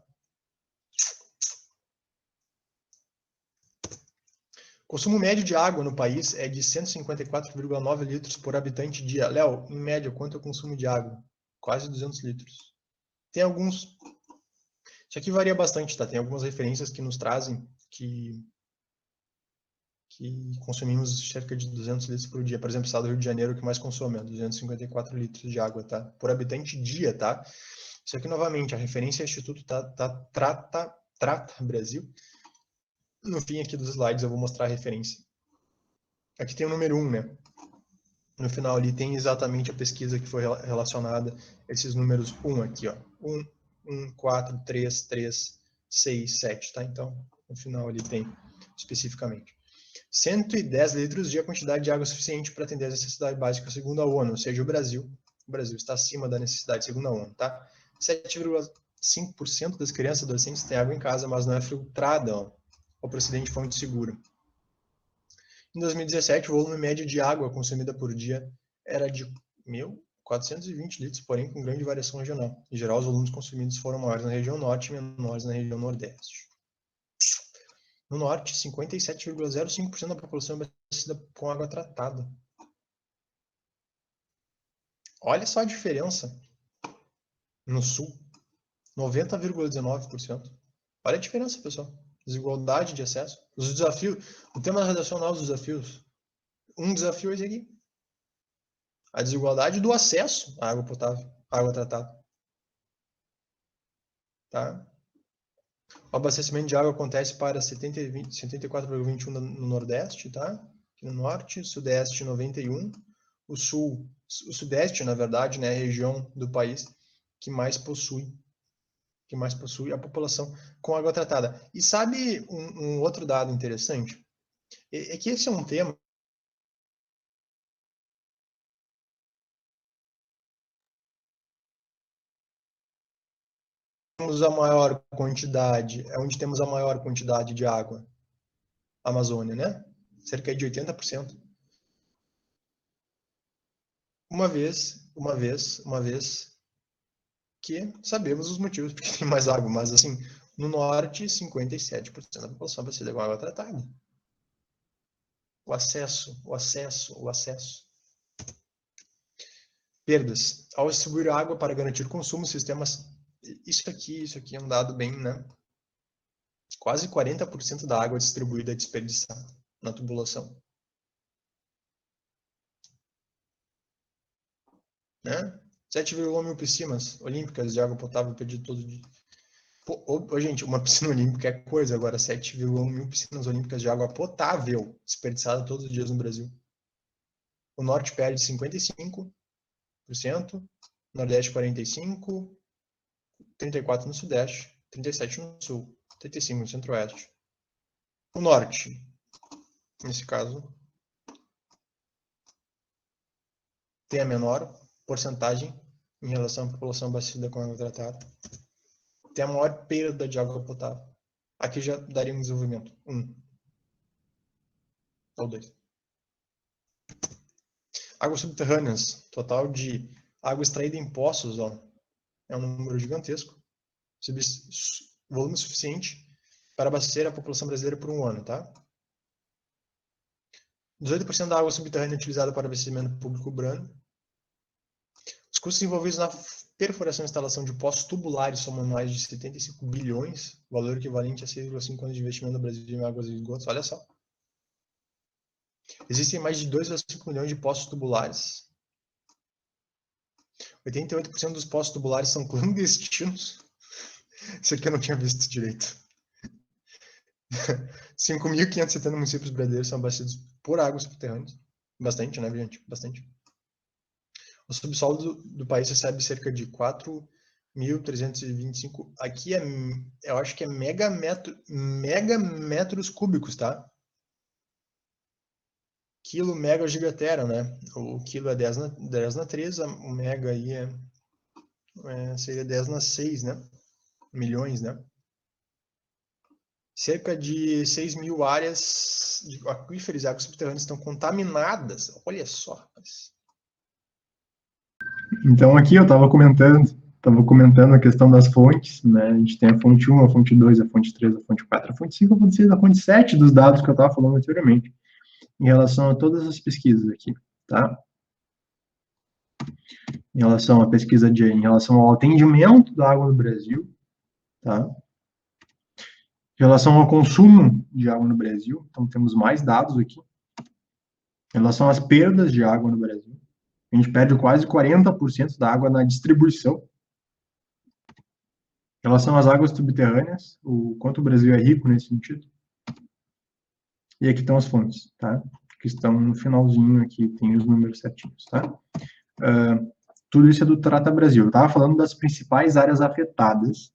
O consumo médio de água no país é de 154,9 litros por habitante dia. Léo, em média, quanto é o consumo de água? Quase 200 litros. Tem alguns... Isso aqui varia bastante, tá? Tem algumas referências que nos trazem que consumimos cerca de 200 litros por dia. Por exemplo, o estado do Rio de Janeiro, que mais consome, 254 litros de água, tá? Por habitante dia, tá? Isso aqui, novamente, a referência é Instituto Trata Brasil. No fim aqui dos slides eu vou mostrar a referência. Aqui tem o número 1, né? No final ali tem exatamente a pesquisa que foi relacionada a esses números 1 aqui, ó. 1, 1, 4, 3, 3, 6, 7, tá? Então, no final ali tem especificamente. 110 litros dia, quantidade de água suficiente para atender a necessidade básica segundo a ONU, ou seja, o Brasil está acima da necessidade segundo a ONU, tá? 7,5% das crianças e adolescentes têm água em casa, mas não é filtrada, ó, ou procedente de fonte segura. Em 2017, o volume médio de água consumida por dia era de 420 litros, porém com grande variação regional. Em geral, os volumes consumidos foram maiores na região norte e menores na região nordeste. No norte, 57,05% da população é abastecida com água tratada. Olha só a diferença. No sul, 90,19%. Olha a diferença, pessoal. Desigualdade de acesso. Os desafios. O tema redacional dos desafios. Um desafio é esse aqui. A desigualdade do acesso à água potável, à água tratada. Tá? O abastecimento de água acontece para 74,21 no Nordeste, tá? Aqui no Norte, Sudeste 91, o Sul, o Sudeste, na verdade, né, é a região do país que mais possui a população com água tratada. E sabe um outro dado interessante? É que esse é um tema temos a maior quantidade, é onde temos a maior quantidade de água. Amazônia, né? Cerca de 80%. Uma vez que sabemos os motivos porque tem mais água, mas assim, no norte, 57% da população vai ser com água tratada. O acesso. Perdas. Ao distribuir água para garantir consumo, sistemas... Isso aqui é um dado bem, né? Quase 40% da água distribuída é desperdiçada na tubulação. Né? 7,1 mil piscinas olímpicas de água potável perdido todo dia. Pô, gente, uma piscina olímpica é coisa, agora 7,1 mil piscinas olímpicas de água potável desperdiçada todos os dias no Brasil. O norte perde 55%, nordeste 45%, 34% no sudeste, 37% no sul, 35% no centro-oeste. O norte, nesse caso, tem a menor porcentagem em relação à população abastecida com água tratada. Tem a maior perda de água potável. Aqui já daria um desenvolvimento. 1. Ou 2. Águas subterrâneas. Total de água extraída em poços, ó, é um número gigantesco. Volume suficiente para abastecer a população brasileira por um ano, tá? 18% da água subterrânea utilizada para abastecimento público urbano. Os custos envolvidos na perfuração e instalação de poços tubulares somam mais de 75 bilhões, valor equivalente a 6,5 anos de investimento no Brasil em águas e esgotos. Olha só. Existem mais de 2,5 milhões de poços tubulares. 88% dos poços tubulares são clandestinos. Isso aqui eu não tinha visto direito. 5.570 municípios brasileiros são abastecidos por águas subterrâneas. Bastante, né, gente? Bastante. O subsolo do país recebe cerca de 4.325. Aqui eu acho que é megametros cúbicos, tá? Quilo, mega, gigatera, né? O quilo é 10 na 3, o mega aí seria 10 na 6, né? Milhões, né? Cerca de 6 mil áreas de aquíferos e águas subterrâneas estão contaminadas. Olha só. Então aqui eu estava comentando a questão das fontes, né? A gente tem a fonte 1, a fonte 2, a fonte 3, a fonte 4, a fonte 5, a fonte 6, a fonte 7 dos dados que eu estava falando anteriormente, em relação a todas as pesquisas aqui, tá? Em relação à pesquisa em relação ao atendimento da água no Brasil, tá? Em relação ao consumo de água no Brasil, então temos mais dados aqui. Em relação às perdas de água no Brasil, a gente perde quase 40% da água na distribuição. Em relação às águas subterrâneas, o quanto o Brasil é rico nesse sentido. E aqui estão as fontes, tá? Que estão no finalzinho aqui, tem os números certinhos, tá? Tudo isso é do Trata Brasil. Eu estava falando das principais áreas afetadas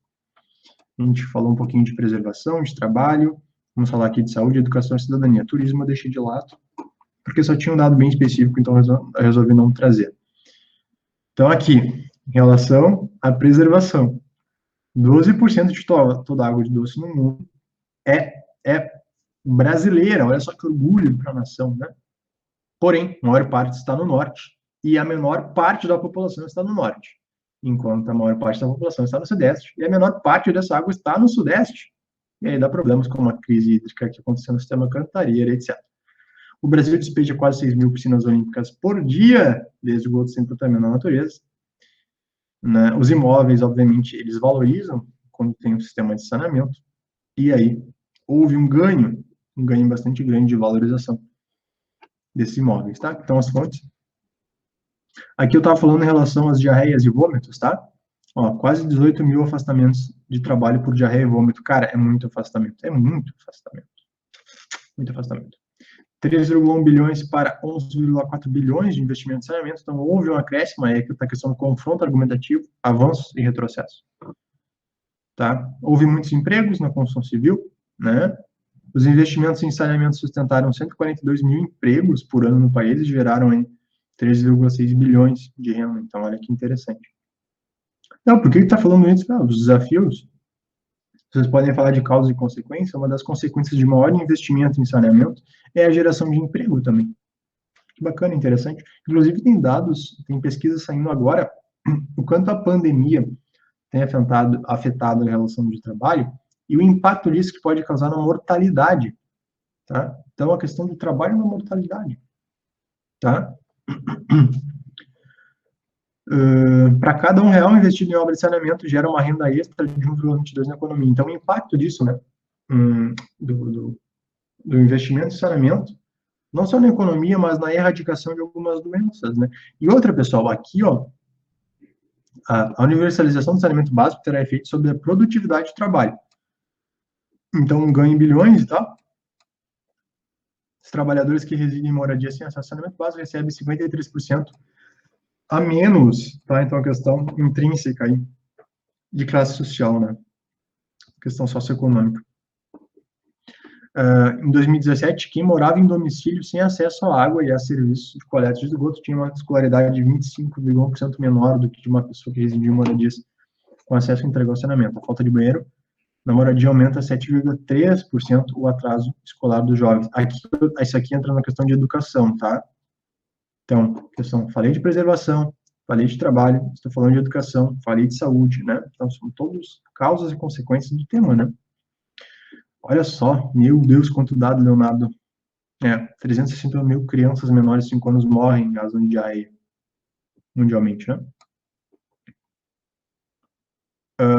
A gente falou um pouquinho de preservação, de trabalho, vamos falar aqui de saúde, educação e cidadania. Turismo eu deixei de lado, porque só tinha um dado bem específico, então eu resolvi não trazer. Então, aqui, em relação à preservação, 12% de toda a água de doce no mundo é brasileira. Olha só que orgulho para a nação, né? Porém, a maior parte está no norte e a menor parte da população está no norte, enquanto a maior parte da população está no sudeste e a menor parte dessa água está no sudeste. E aí dá problemas como a crise hídrica que aconteceu no sistema Cantareira, etc. O Brasil despeja quase 6 mil piscinas olímpicas por dia desde o esgoto sem tratamento na natureza. Né? Os imóveis, obviamente, eles valorizam quando tem um sistema de saneamento, e aí houve um ganho bastante grande de valorização desses imóveis, tá? Então, as fontes. Aqui eu estava falando em relação às diarreias e vômitos, tá? Ó, quase 18 mil afastamentos de trabalho por diarreia e vômito. Cara, é muito afastamento. É muito afastamento. Muito afastamento. 3,1 bilhões para 11,4 bilhões de investimento em saneamento. Então, houve um acréscimo, aí que está a questão do confronto argumentativo, avanços e retrocesso. Tá? Houve muitos empregos na construção civil, né? Os investimentos em saneamento sustentaram 142 mil empregos por ano no país e geraram 3,6 bilhões de renda. Então, olha que interessante. Não, por que está falando isso? Ah, os desafios, vocês podem falar de causa e consequência, uma das consequências de maior investimento em saneamento é a geração de emprego também. Que bacana, interessante. Inclusive, tem dados, tem pesquisas saindo agora, o quanto a pandemia tem afetado a relação de trabalho e o impacto disso que pode causar na mortalidade, tá? Então, a questão do trabalho na mortalidade, tá? Para cada R$1 investido em obra de saneamento, gera uma renda extra de 1,22 na economia. Então, o impacto disso, né, do investimento em saneamento, não só na economia, mas na erradicação de algumas doenças, né? E outra, pessoal, aqui, ó, a universalização do saneamento básico terá efeito sobre a produtividade de trabalho. Então, um ganho em bilhões e tal. Os trabalhadores que residem em moradia sem acesso ao saneamento básico recebem 53% a menos, tá? Então, a questão intrínseca aí de classe social, né? Questão socioeconômica. Em 2017, quem morava em domicílio sem acesso à água e a serviços de coleta de esgoto tinha uma escolaridade de 25,1% menor do que de uma pessoa que residia em moradias com acesso integral ao saneamento. A falta de banheiro na moradia aumenta 7,3% o atraso escolar dos jovens. Isso aqui entra na questão de educação, tá? Então, falei de preservação, falei de trabalho, estou falando de educação, falei de saúde, né? Então, são todos causas e consequências do tema, né? Olha só, meu Deus, quanto dado, Leonardo. 360 mil crianças menores de 5 anos morrem em razão de diarreia, mundialmente, né?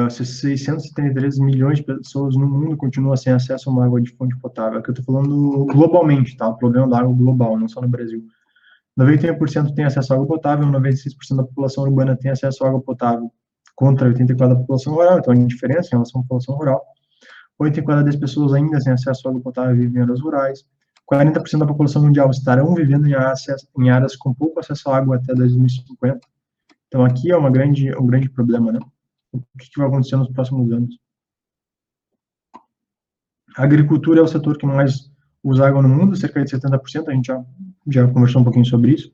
633 milhões de pessoas no mundo continuam sem acesso a uma água de fonte potável. Aqui eu estou falando globalmente, tá? O problema da água global, não só no Brasil. 91% tem acesso à água potável, 96% da população urbana tem acesso à água potável, contra 84% da população rural, então tem diferença em relação à população rural. 8 em cada 10 pessoas ainda sem acesso à água potável vivem em áreas rurais. 40% da população mundial estarão vivendo em áreas com pouco acesso à água até 2050. Então, aqui é um grande problema, né? O que vai acontecer nos próximos anos? A agricultura é o setor que mais usa água no mundo, cerca de 70%, a gente já conversou um pouquinho sobre isso.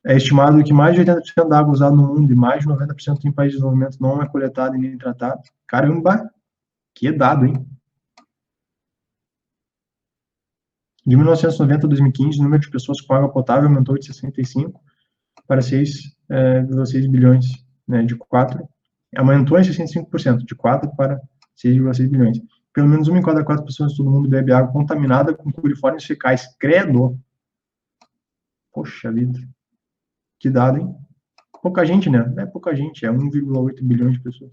É estimado que mais de 80% da água usada no mundo e mais de 90% em países de desenvolvimento não é coletada e nem tratada. Caramba! Que dado, hein? De 1990 a 2015, o número de pessoas com água potável aumentou de 65 para 6,6 bilhões, né, de 4. Aumentou em 65%, de 4 para 6,6 bilhões. Pelo menos 1 em cada 4 pessoas de todo mundo bebe água contaminada com coliformes fecais. Credo! Poxa vida. Que dado, hein? Pouca gente, né? Não é pouca gente, é 1,8 bilhões de pessoas.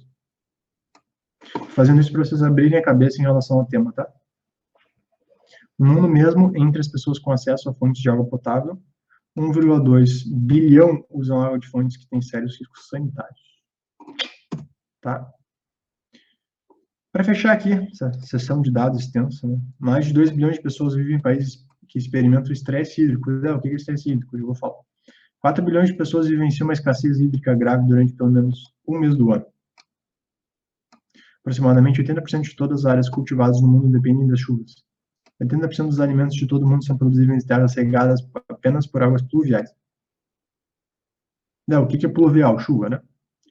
Fazendo isso para vocês abrirem a cabeça em relação ao tema, tá? No mundo mesmo, entre as pessoas com acesso a fontes de água potável, 1,2 bilhão usam água de fontes que têm sérios riscos sanitários. Tá? Para fechar aqui essa sessão de dados extensa, né? Mais de 2 bilhões de pessoas vivem em países que experimentam estresse hídrico. O que é estresse hídrico? Eu vou falar. 4 bilhões de pessoas vivenciam uma escassez hídrica grave durante pelo menos um mês do ano. Aproximadamente 80% de todas as áreas cultivadas no mundo dependem das chuvas. 80% dos alimentos de todo mundo são produzidos em terras regadas apenas por águas pluviais. Não, o que é pluvial? Chuva, né?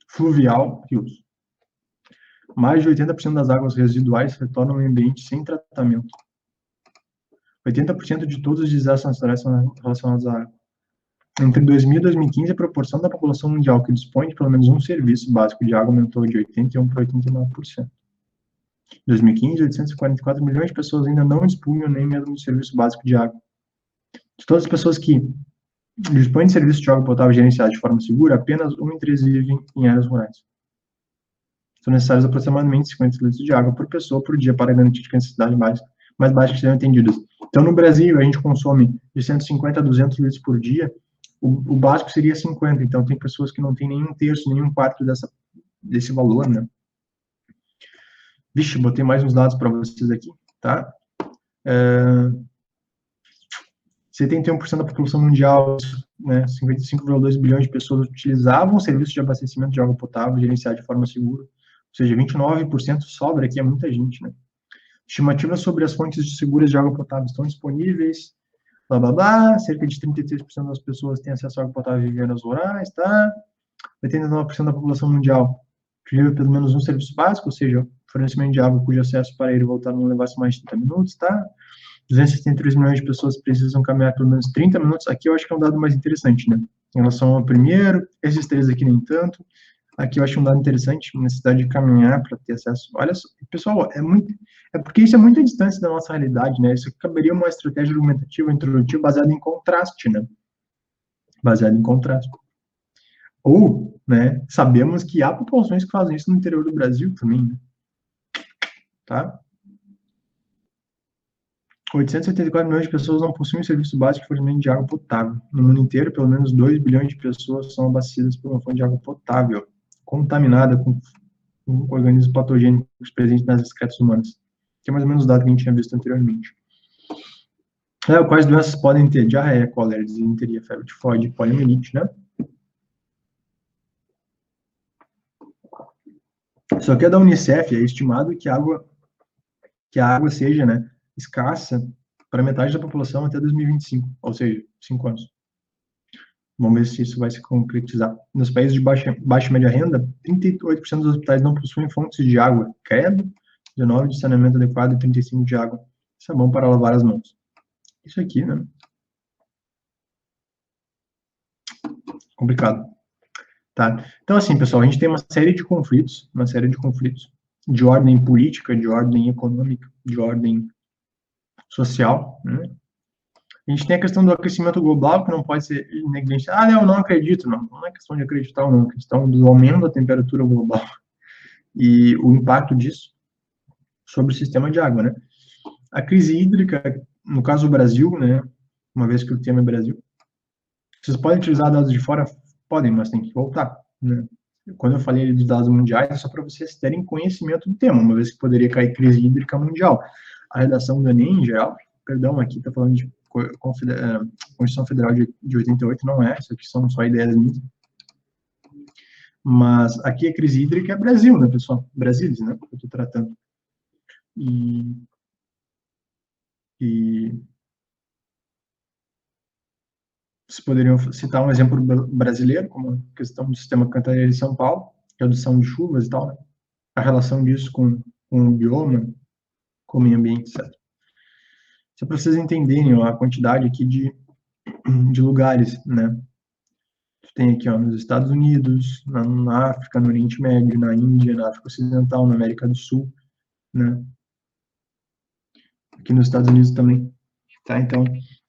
Fluvial, rios. Mais de 80% das águas residuais retornam ao ambiente sem tratamento. 80% de todos os desastres naturais são relacionados à água. Entre 2000 e 2015, a proporção da população mundial que dispõe de pelo menos um serviço básico de água aumentou de 81% para 89%. Em 2015, 844 milhões de pessoas ainda não dispunham nem mesmo de serviço básico de água. De todas as pessoas que dispõem de serviço de água potável gerenciado de forma segura, apenas 1 em 3 vivem em áreas rurais. São necessários aproximadamente 50 litros de água por pessoa por dia para garantir que as necessidades mais básicas sejam atendidas. Então, no Brasil, a gente consome de 150 a 200 litros por dia, o básico seria 50, então tem pessoas que não têm nem um terço, nem um quarto desse valor, né? Vixe, botei mais uns dados para vocês aqui, tá? 71% da população mundial, né, 55,2 bilhões de pessoas utilizavam o serviço de abastecimento de água potável gerenciado de forma segura, ou seja, 29% sobra aqui, é muita gente, né? Estimativas sobre as fontes seguras de água potável estão disponíveis, blá, blá, blá, cerca de 33% das pessoas têm acesso à água potável em áreas rurais, tá? 89% da população mundial vive pelo menos um serviço básico, ou seja, fornecimento de água cujo acesso para ir e voltar não levasse mais de 30 minutos, tá? 273 milhões de pessoas precisam caminhar pelo menos 30 minutos. Aqui eu acho que é um dado mais interessante, né? Em relação ao primeiro, esses três aqui nem tanto. Aqui eu acho um dado interessante, necessidade de caminhar para ter acesso. Olha só, pessoal, é porque isso é muito distante da nossa realidade, né? Isso caberia uma estratégia argumentativa introdutiva baseada em contraste, né? Baseada em contraste. Ou, né, sabemos que há populações que fazem isso no interior do Brasil também, né? Tá? 874 milhões de pessoas não possuem serviço básico de fornecimento de água potável. No mundo inteiro, pelo menos 2 bilhões de pessoas são abastecidas por uma fonte de água potável, contaminada com organismos patogênicos presentes nas excretas humanas. Que é mais ou menos o dado que a gente tinha visto anteriormente. Quais doenças podem ter? Diarreia, cólera, disenteria, febre tifoide, poliomielite, né? Isso aqui é da Unicef, é estimado que a água seja, né, escassa para metade da população até 2025, ou seja, 5 anos. Vamos ver se isso vai se concretizar. Nos países de baixa e média renda, 38% dos hospitais não possuem fontes de água, credo, 19% de saneamento adequado e 35% de água e sabão para lavar as mãos. Isso aqui, né? Complicado. Tá? Então, assim, pessoal, a gente tem uma série de conflitos de ordem política, de ordem econômica, de ordem social, né? A gente tem a questão do aquecimento global, que não pode ser negligenciado. Ah, eu não acredito. Não é questão de acreditar ou não, é questão do aumento da temperatura global e o impacto disso sobre o sistema de água, né? A crise hídrica, no caso do Brasil, né, uma vez que o tema é Brasil, vocês podem utilizar dados de fora? Podem, mas tem que voltar, né? Quando eu falei dos dados mundiais, é só para vocês terem conhecimento do tema, uma vez que poderia cair crise hídrica mundial. A redação do Enem, em geral, perdão, aqui está falando de Constituição Federal de 88, não é, isso aqui são só ideias minhas. Mas aqui a crise hídrica é Brasil, né, pessoal? Brasilis, né, que eu estou tratando. E vocês poderiam citar um exemplo brasileiro, como a questão do sistema Cantareira de São Paulo, redução de chuvas e tal, né? A relação disso com o bioma, com o meio ambiente, etc. Só para vocês entenderem ó, a quantidade aqui de lugares, né? Tem aqui ó, nos Estados Unidos, na África, no Oriente Médio, na Índia, na África Ocidental, na América do Sul, né? Aqui nos Estados Unidos também, tá? Então,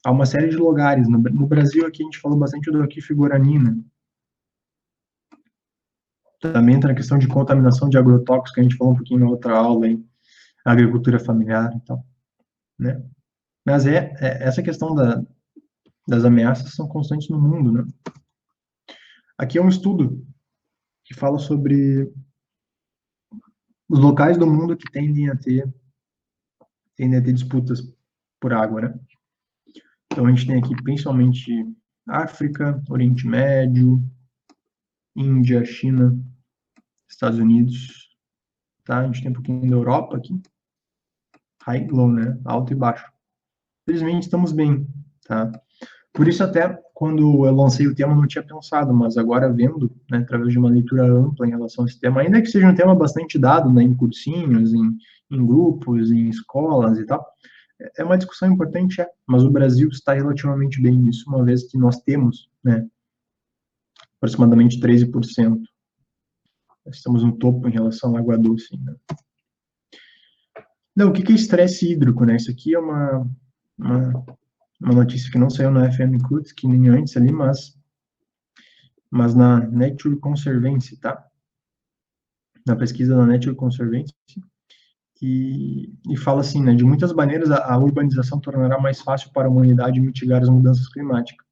há uma série de lugares. No Brasil, aqui a gente falou bastante do Aquífero Guarani, né? Também entra a questão de contaminação de agrotóxicos, que a gente falou um pouquinho na outra aula, hein? Agricultura familiar e tal, né? Mas essa questão das ameaças são constantes no mundo, né? Aqui é um estudo que fala sobre os locais do mundo que tendem a ter disputas por água, né? Então, a gente tem aqui principalmente África, Oriente Médio, Índia, China, Estados Unidos, tá? A gente tem um pouquinho da Europa aqui, high e low, né? Alto e baixo. Felizmente estamos bem, tá? Por isso até quando eu lancei o tema eu não tinha pensado, mas agora vendo, né, através de uma leitura ampla em relação a esse tema, ainda que seja um tema bastante dado, né, em cursinhos, em grupos, em escolas e tal, é uma discussão importante, mas o Brasil está relativamente bem nisso, uma vez que nós temos, né, aproximadamente 13%. Estamos no topo em relação à água doce, né? Não, o que é estresse hídrico, né? Isso aqui é uma notícia que não saiu na FM Cruz, que nem antes ali, mas na Nature Conservancy, tá? Na pesquisa da Nature Conservancy, e fala assim, né? De muitas maneiras, a urbanização tornará mais fácil para a humanidade mitigar as mudanças climáticas.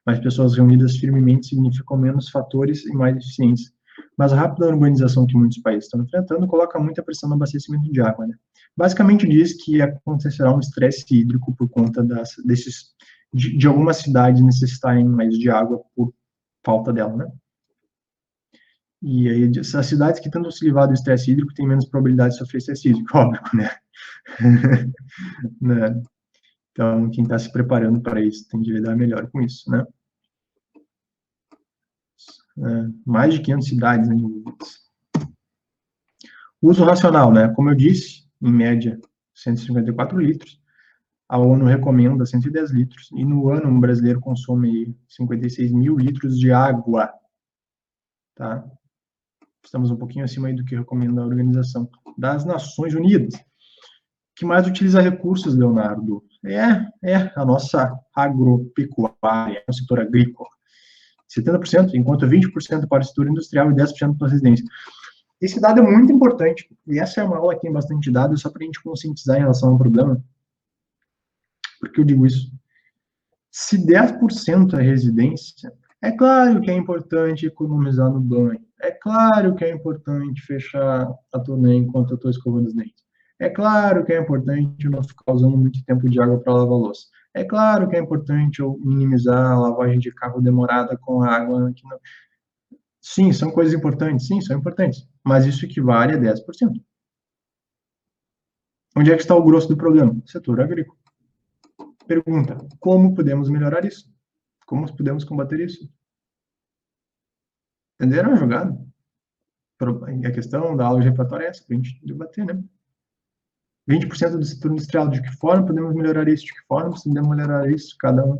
Mais pessoas reunidas firmemente significam menos fatores e mais eficiência. Mas a rápida urbanização que muitos países estão enfrentando coloca muita pressão no abastecimento de água, né? Basicamente diz que acontecerá um estresse hídrico por conta de algumas cidades necessitarem mais de água por falta dela, né? E aí, as cidades que tentam se livrar do estresse hídrico têm menos probabilidade de sofrer estresse hídrico, óbvio, né? Né? Então, quem está se preparando para isso tem de lidar melhor com isso, né? Mais de 500 cidades, né, envolvidas. Uso racional, né? Como eu disse, em média, 154 litros. A ONU recomenda 110 litros. E no ano, um brasileiro consome 56 mil litros de água. Tá? Estamos um pouquinho acima aí do que recomenda a Organização das Nações Unidas. Que mais utiliza recursos, Leonardo? É a nossa agropecuária, o setor agrícola. 70%, enquanto 20% para o setor industrial e 10% para a residência. Esse dado é muito importante, e essa é uma aula que tem bastante dados, só para a gente conscientizar em relação ao problema. Por que eu digo isso? Se 10% é residência, é claro que é importante economizar no banho. É claro que é importante fechar a torneira enquanto eu estou escovando os dentes. É claro que é importante não ficar usando muito tempo de água para lavar a louça. É claro que é importante eu minimizar a lavagem de carro demorada com água. Sim, são coisas importantes. Sim, são importantes. Mas isso equivale a 10%. Onde é que está o grosso do problema? Setor agrícola. Pergunta, como podemos melhorar isso? Como podemos combater isso? Entenderam a jogada? A questão da aula de repertório é essa, para a gente debater, né? 20% do setor industrial, de que forma podemos melhorar isso? De que forma podemos melhorar isso? Cada um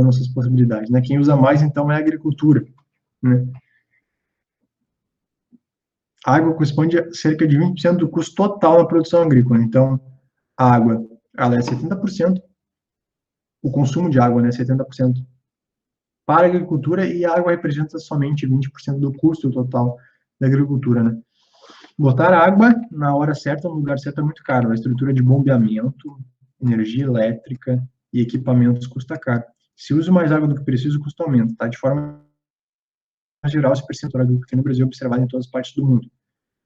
das suas possibilidades, né? Quem usa mais, então, é a agricultura, né? A água corresponde a cerca de 20% do custo total da produção agrícola. Então, a água, ela é 70%, o consumo de água, né, 70% para a agricultura, e a água representa somente 20% do custo total da agricultura, né? Botar água na hora certa, no lugar certo, é muito caro. A estrutura de bombeamento, energia elétrica e equipamentos custa caro. Se uso mais água do que preciso, o custo aumenta, tá? De forma geral, esse percentual agrícola no Brasil é observado em todas as partes do mundo.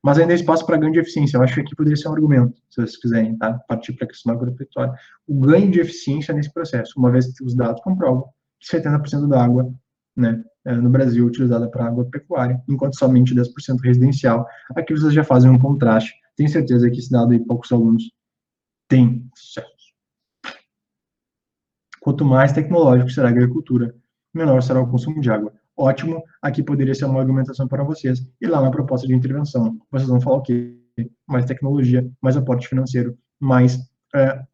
Mas ainda há espaço para ganho de eficiência. Eu acho que aqui poderia ser um argumento, se vocês quiserem, tá? Partir para a questão agropecuária. O ganho de eficiência nesse processo, uma vez que os dados comprovam que 70% da água, né, no Brasil é utilizada para agropecuária, enquanto somente 10% residencial. Aqui vocês já fazem um contraste. Tenho certeza que esse dado aí poucos alunos têm sucesso. Quanto mais tecnológico será a agricultura, menor será o consumo de água. Ótimo, aqui poderia ser uma argumentação para vocês. E lá na proposta de intervenção, vocês vão falar o quê? Mais tecnologia, mais aporte financeiro, mais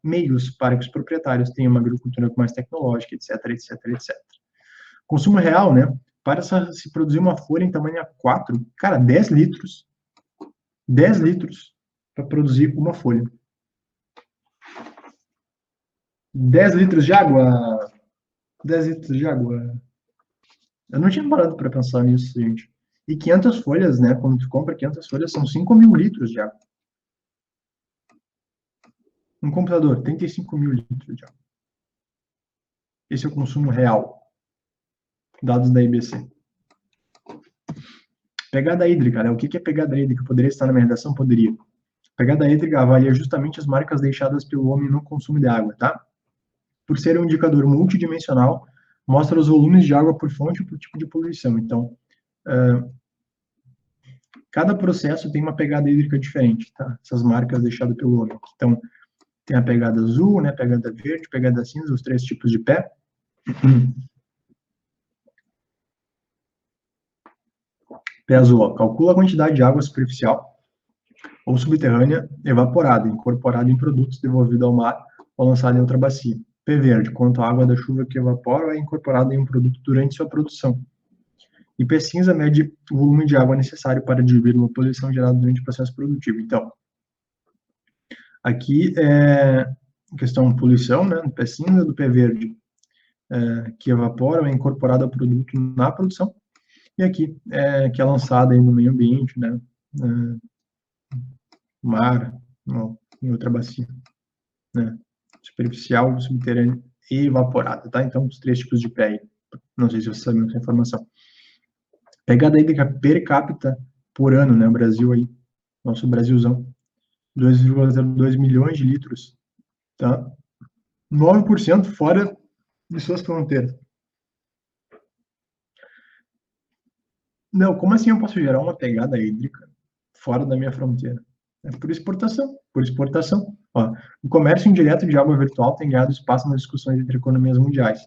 meios para que os proprietários tenham uma agricultura mais tecnológica, etc, etc, etc. Consumo real, né? Para se produzir uma folha em tamanho A4, cara, 10 litros. 10 litros para produzir uma folha. 10 litros de água. 10 litros de água. Eu não tinha parado para pensar nisso, gente. E 500 folhas, né? Quando tu compra 500 folhas, são 5.000 litros de água. Um computador, 35.000 litros de água. Esse é o consumo real. Dados da IBC. Pegada hídrica, né? O que é pegada hídrica? Poderia estar na minha redação? Poderia. Pegada hídrica avalia justamente as marcas deixadas pelo homem no consumo de água, tá? Por ser um indicador multidimensional, mostra os volumes de água por fonte e por tipo de poluição. Então, Cada processo tem uma pegada hídrica diferente, tá? Essas marcas deixadas pelo homem. Então, tem a pegada azul, né? Pegada verde, pegada cinza, os 3 tipos de pé. Pé azul, ó, calcula a quantidade de água superficial ou subterrânea evaporada, incorporada em produtos devolvida ao mar ou lançada em outra bacia. Pé verde, quanto a água da chuva que evapora é incorporada em um produto durante sua produção. E pé cinza mede o volume de água necessário para diluir uma poluição gerada durante o processo produtivo. Então, aqui é questão de poluição, né, do pé cinza, do pé verde, que evapora, é incorporado ao produto na produção, e aqui que é lançada no meio ambiente, né, mar, em outra bacia, né, superficial, subterrânea e evaporada, tá? Então, os 3 tipos de pé aí. Não sei se você sabe essa informação. Pegada hídrica per capita por ano, né, o Brasil aí, nosso Brasilzão, 2,02 milhões de litros, tá? 9% fora de suas fronteiras. Não, como assim eu posso gerar uma pegada hídrica fora da minha fronteira? É por exportação, por exportação. Ó, o comércio indireto de água virtual tem ganhado espaço nas discussões entre economias mundiais.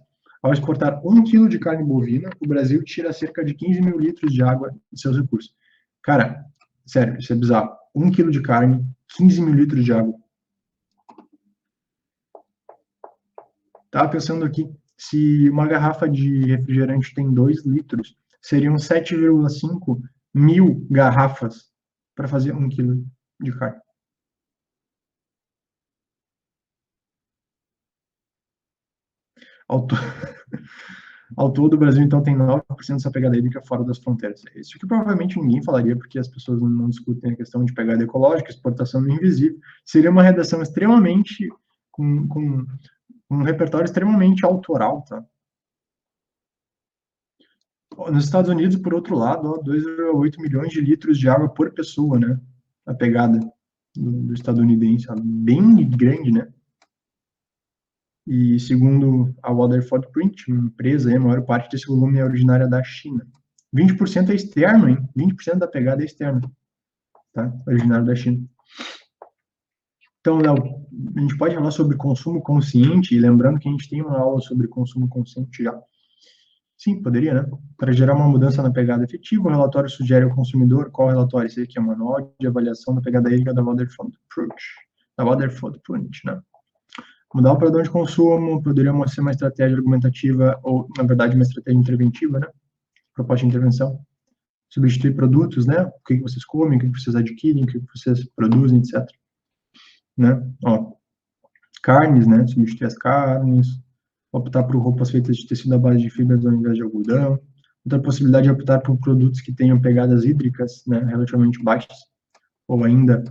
Ao exportar 1 quilo de carne bovina, o Brasil tira cerca de 15 mil litros de água de seus recursos. Cara, sério, isso é bizarro. 1 quilo de carne, 15 mil litros de água. Tava pensando aqui, se uma garrafa de refrigerante tem 2 litros, seriam 7,5 mil garrafas para fazer 1 quilo de carne. Ao todo, o Brasil, então, tem 9% dessa pegada hídrica fora das fronteiras. Isso que provavelmente ninguém falaria, porque as pessoas não discutem a questão de pegada ecológica, exportação do invisível. Seria uma redação extremamente, com um repertório extremamente autoral, tá? Nos Estados Unidos, por outro lado, 2,8 milhões de litros de água por pessoa, né? A pegada do estadunidense, bem grande, né? E segundo a Water Footprint, uma empresa, a maior parte desse volume é originária da China. 20% é externo, hein? 20% da pegada é externa, tá? Originário da China. Então, Léo, a gente pode falar sobre consumo consciente, e lembrando que a gente tem uma aula sobre consumo consciente já. Sim, poderia, né? Para gerar uma mudança na pegada efetiva, o relatório sugere ao consumidor qual relatório? Esse aqui é o manual de avaliação da pegada hídrica da Water Footprint, né? Mudar o padrão de consumo poderia ser uma estratégia argumentativa ou, na verdade, uma estratégia interventiva, né? Proposta de intervenção. Substituir produtos, né? O que vocês comem, o que vocês adquirem, o que vocês produzem, etc. Né? Ó, carnes, né? Substituir as carnes. Optar por roupas feitas de tecido à base de fibras ao invés de algodão. Outra possibilidade é optar por produtos que tenham pegadas hídricas, né? Relativamente baixas. Ou ainda,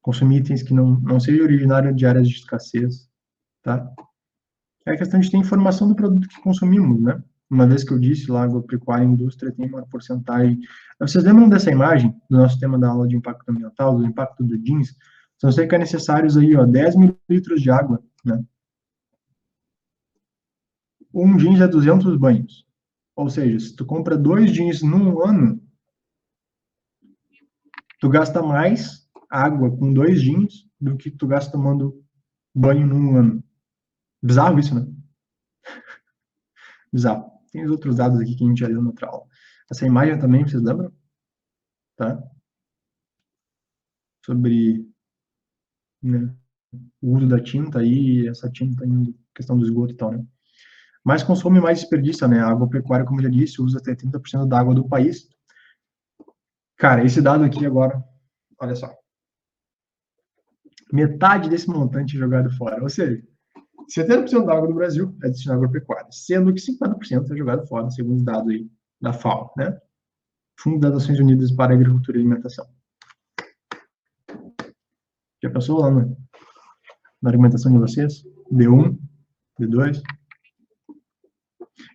consumir itens que não sejam originários de áreas de escassez. Tá? É a questão de ter informação do produto que consumimos, né? Uma vez que eu disse lá, a agropecuária e a indústria tem uma porcentagem. Vocês lembram dessa imagem do nosso tema da aula de impacto ambiental, do impacto do jeans? São cerca necessários aí, ó, 10 mil litros de água, né? Um jeans é 200 banhos. Ou seja, se tu compra 2 jeans num ano, tu gasta mais água com 2 jeans do que tu gasta tomando banho num ano. Bizarro isso, né? Bizarro. Tem os outros dados aqui que a gente já leu na outra aula. Essa imagem também, vocês lembram? Tá? Sobre, né, o uso da tinta aí, essa tinta indo, questão do esgoto e tal, né? Mais consome, mais desperdiça, né? A agropecuária, como eu já disse, usa até 30% da água do país. Cara, esse dado aqui agora, olha só. Metade desse montante é jogado fora. Ou seja, 70% da água do Brasil é destinada à agropecuária, sendo que 50% é jogado fora, segundo os dados aí da FAO, né? Fundo das Nações Unidas para a Agricultura e Alimentação. Já passou lá na argumentação de vocês? D1, D2.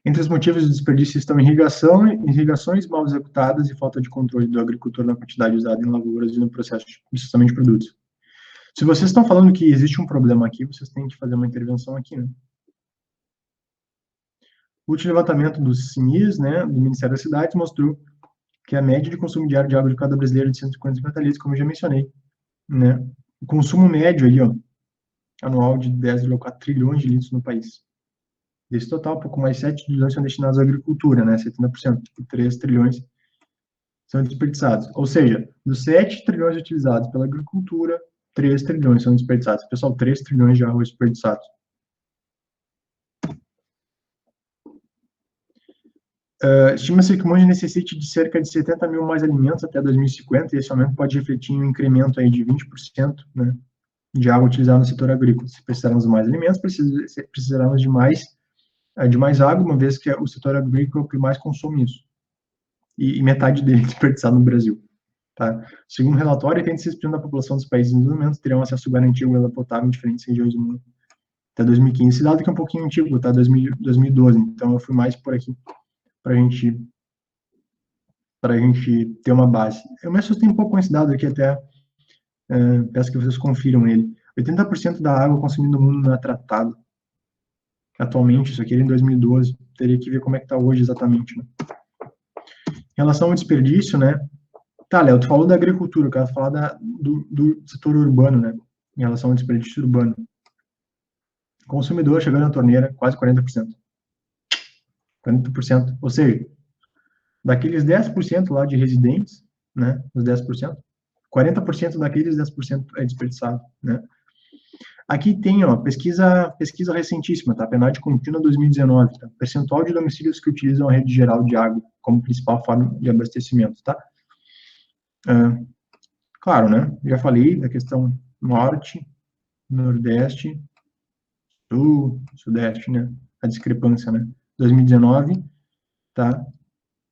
Entre os motivos de desperdício estão irrigações mal executadas e falta de controle do agricultor na quantidade usada em lavouras e no processo de processamento de produtos. Se vocês estão falando que existe um problema aqui, vocês têm que fazer uma intervenção aqui, né? O último levantamento do CNIS, né, do Ministério das Cidades, mostrou que é a média de consumo diário de água de cada brasileiro de 150 litros, como eu já mencionei, né? O consumo médio aí, ó, anual de 10,4 trilhões de litros no país. Desse total, pouco mais 7 trilhões são destinados à agricultura, né? 70%, e 3 trilhões são desperdiçados. Ou seja, dos 7 trilhões utilizados pela agricultura, 3 trilhões são desperdiçados. Pessoal, 3 trilhões de água desperdiçados. Estima-se que o mundo necessite de cerca de 70 mil mais alimentos até 2050, e esse aumento pode refletir em um incremento aí de 20%, né, de água utilizada no setor agrícola. Se precisarmos de mais alimentos, precisaremos de mais água, uma vez que é o setor agrícola é o que mais consome isso. E metade dele é desperdiçado no Brasil. Tá? Segundo o relatório, 86% da população dos países em desenvolvimento terão acesso garantido à água potável em diferentes regiões do mundo até 2015. Esse dado que é um pouquinho antigo, tá? 2012, então eu fui mais por aqui para a gente ter uma base. Eu me assustei um pouco com esse dado aqui, até peço que vocês confiram ele. 80% da água consumida no mundo não é tratada. Atualmente, isso aqui era em 2012, teria que ver como é que está hoje exatamente, né? Em relação ao desperdício, né? Tá, Léo, tu falou da agricultura, eu quero falar do setor urbano, né? Em relação ao desperdício urbano. Consumidor chegando na torneira, quase 40%. 40%. Ou seja, daqueles 10% lá de residentes, né? Os 10%, 40% daqueles 10% é desperdiçado, né? Aqui tem, ó, pesquisa recentíssima, tá? PNAD contínua 2019, tá? Percentual de domicílios que utilizam a rede geral de água como principal forma de abastecimento, tá? Claro, né? Já falei da questão norte, nordeste, sul, sudeste, né? A discrepância, né? 2019, tá?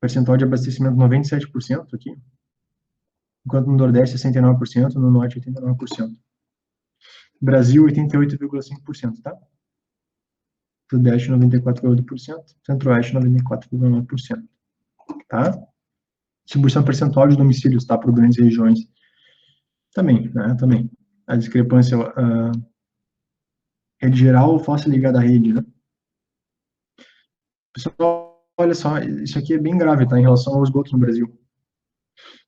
Percentual de abastecimento 97% aqui, enquanto no nordeste 69%, no norte 89%. Brasil 88,5%, tá? Sudeste 94,8%, Centro-Oeste 94,9%, tá? Distribuição percentual de domicílios, tá? Por grandes regiões. Também, né? Também. A discrepância, rede geral ou fóssil ligada à rede, né? Pessoal, olha só, isso aqui é bem grave, tá? Em relação ao esgoto no Brasil.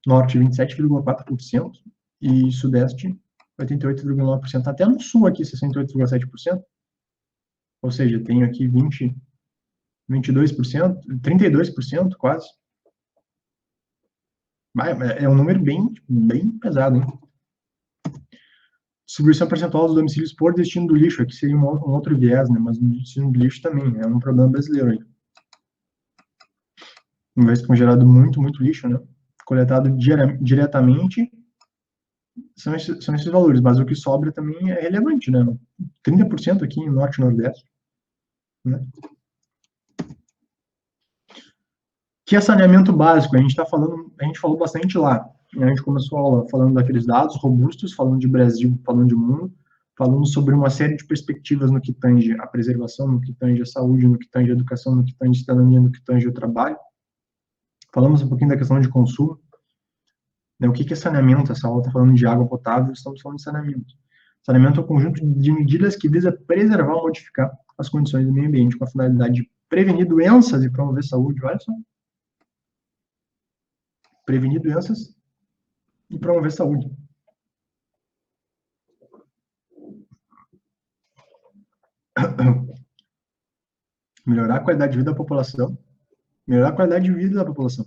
Norte 27,4% e Sudeste 88,9%. Até no Sul aqui 68,7%. Ou seja, tenho aqui 22%, 32% quase. É um número bem pesado, hein? Distribuição percentual dos domicílios por destino do lixo, aqui seria um outro viés, né? Mas no destino do lixo também, é um problema brasileiro aí. Uma vez que é gerado muito lixo, né? Coletado diretamente, são esses valores, mas o que sobra também é relevante, né? 30% aqui em Norte e Nordeste, né? Que é saneamento básico, a gente falou bastante lá. A gente começou a aula falando daqueles dados robustos, falando de Brasil, falando de mundo, falando sobre uma série de perspectivas no que tange a preservação, no que tange a saúde, no que tange a educação, no que tange a cidadania, no que tange o trabalho. Falamos um pouquinho da questão de consumo. O que é saneamento? Essa aula está falando de água potável, estamos falando de saneamento. Saneamento é um conjunto de medidas que visa preservar ou modificar as condições do meio ambiente com a finalidade de prevenir doenças e promover saúde. Olha só. Prevenir doenças e promover saúde. Melhorar a qualidade de vida da população. Melhorar a qualidade de vida da população.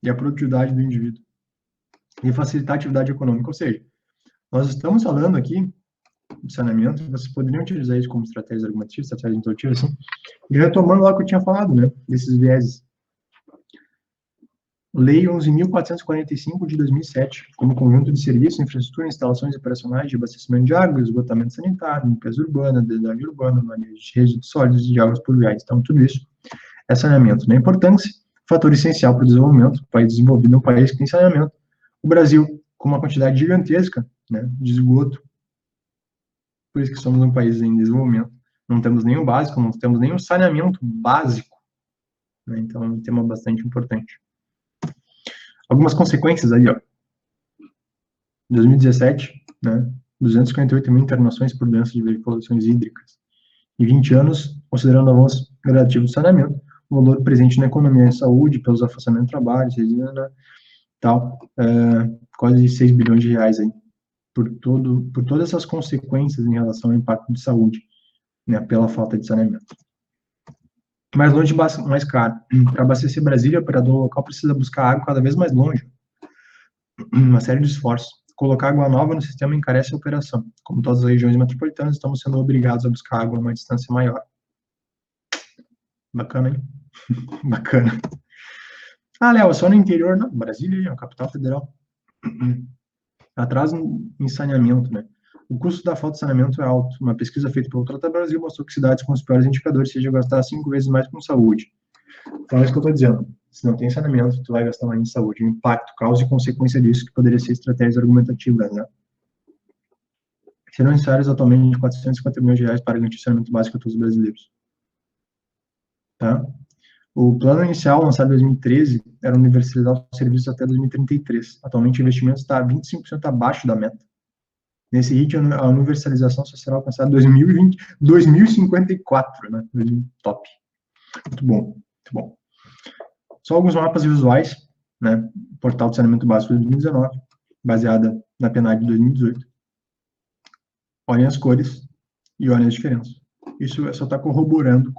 E a produtividade do indivíduo. E facilitar a atividade econômica. Ou seja, nós estamos falando aqui de saneamento, vocês poderiam utilizar isso como estratégias argumentativas, estratégias intuitivas, assim. E retomando lá o que eu tinha falado, né, desses vieses. Lei 11.445 de 2007, como conjunto de serviços, infraestrutura, instalações operacionais de abastecimento de água, esgotamento sanitário, limpeza urbana, drenagem urbana, manejo de resíduos sólidos e de águas pluviais. Então, tudo isso é saneamento. Na importância, fator essencial para o desenvolvimento. O país desenvolvido é um país que tem saneamento. O Brasil, com uma quantidade gigantesca, né, de esgoto, por isso que somos um país em desenvolvimento. Não temos nenhum básico, não temos nenhum saneamento básico. Né, então, é um tema bastante importante. Algumas consequências aí, ó. 2017, né, 258 mil internações por doenças de violações hídricas. Em 20 anos, considerando o avanço gradativo do saneamento, o valor presente na economia e saúde, pelos afastamentos do trabalho, tal, quase 6 bilhões de reais aí, por todas essas consequências em relação ao impacto de saúde, né, pela falta de saneamento. Mais longe, mais caro. Para abastecer Brasília, o operador local precisa buscar água cada vez mais longe. Uma série de esforços. Colocar água nova no sistema encarece a operação. Como todas as regiões metropolitanas, estamos sendo obrigados a buscar água a uma distância maior. Bacana, hein? Bacana. Léo, só no interior, não. Brasília, a capital federal. Atraso em saneamento, né? O custo da falta de saneamento é alto. Uma pesquisa feita pelo Trata Brasil mostrou que cidades com os piores indicadores seja gastar 5 vezes mais com saúde. Então, é isso que eu estou dizendo. Se não tem saneamento, tu vai gastar mais em saúde. O impacto, causa e consequência disso, que poderia ser estratégias argumentativas, né? Serão necessários atualmente 450 milhões de reais para garantir o saneamento básico a todos os brasileiros. Tá? O plano inicial, lançado em 2013, era universalizar os serviços até 2033. Atualmente, o investimento está 25% abaixo da meta. Nesse ritmo, a universalização só será alcançada em 2054, né? Top. Muito bom, muito bom. Só alguns mapas visuais, né? Portal de Saneamento Básico de 2019, baseada na PNAD de 2018. Olhem as cores e olhem as diferenças. Isso só está corroborando,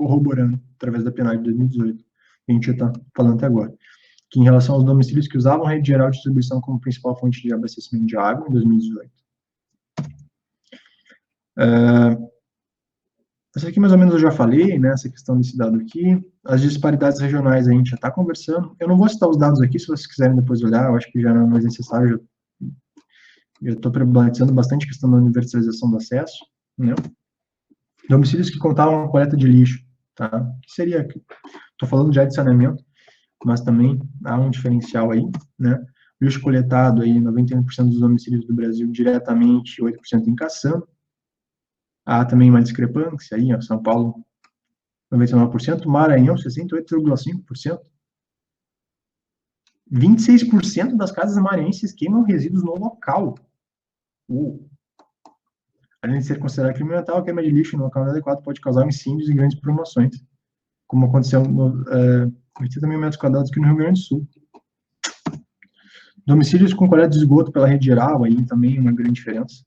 através da PNAD de 2018, que a gente está falando até agora. Que em relação aos domicílios que usavam a rede geral de distribuição como principal fonte de abastecimento de água, em 2018. Essa aqui mais ou menos eu já falei, né, essa questão desse dado aqui. As disparidades regionais a gente já está conversando. Eu não vou citar os dados aqui, se vocês quiserem depois olhar, eu acho que já não é mais necessário. Eu estou problematizando bastante a questão da universalização do acesso, né? Domicílios que contavam com coleta de lixo, tá? Que seria, estou falando já de saneamento, mas também há um diferencial aí, né? Lixo coletado aí, 91% dos domicílios do Brasil diretamente, 8% em caçamba. Há também uma discrepância aí, ó, São Paulo, 99%, Maranhão, 68,5%. 26% das casas maranhenses queimam resíduos no local. Além de ser considerado crime ambiental, a queima de lixo no local inadequado pode causar incêndios e grandes promoções, como aconteceu no 80 mil metros quadrados aqui no Rio Grande do Sul. Domicílios com coleta de esgoto pela rede geral, aí também uma grande diferença.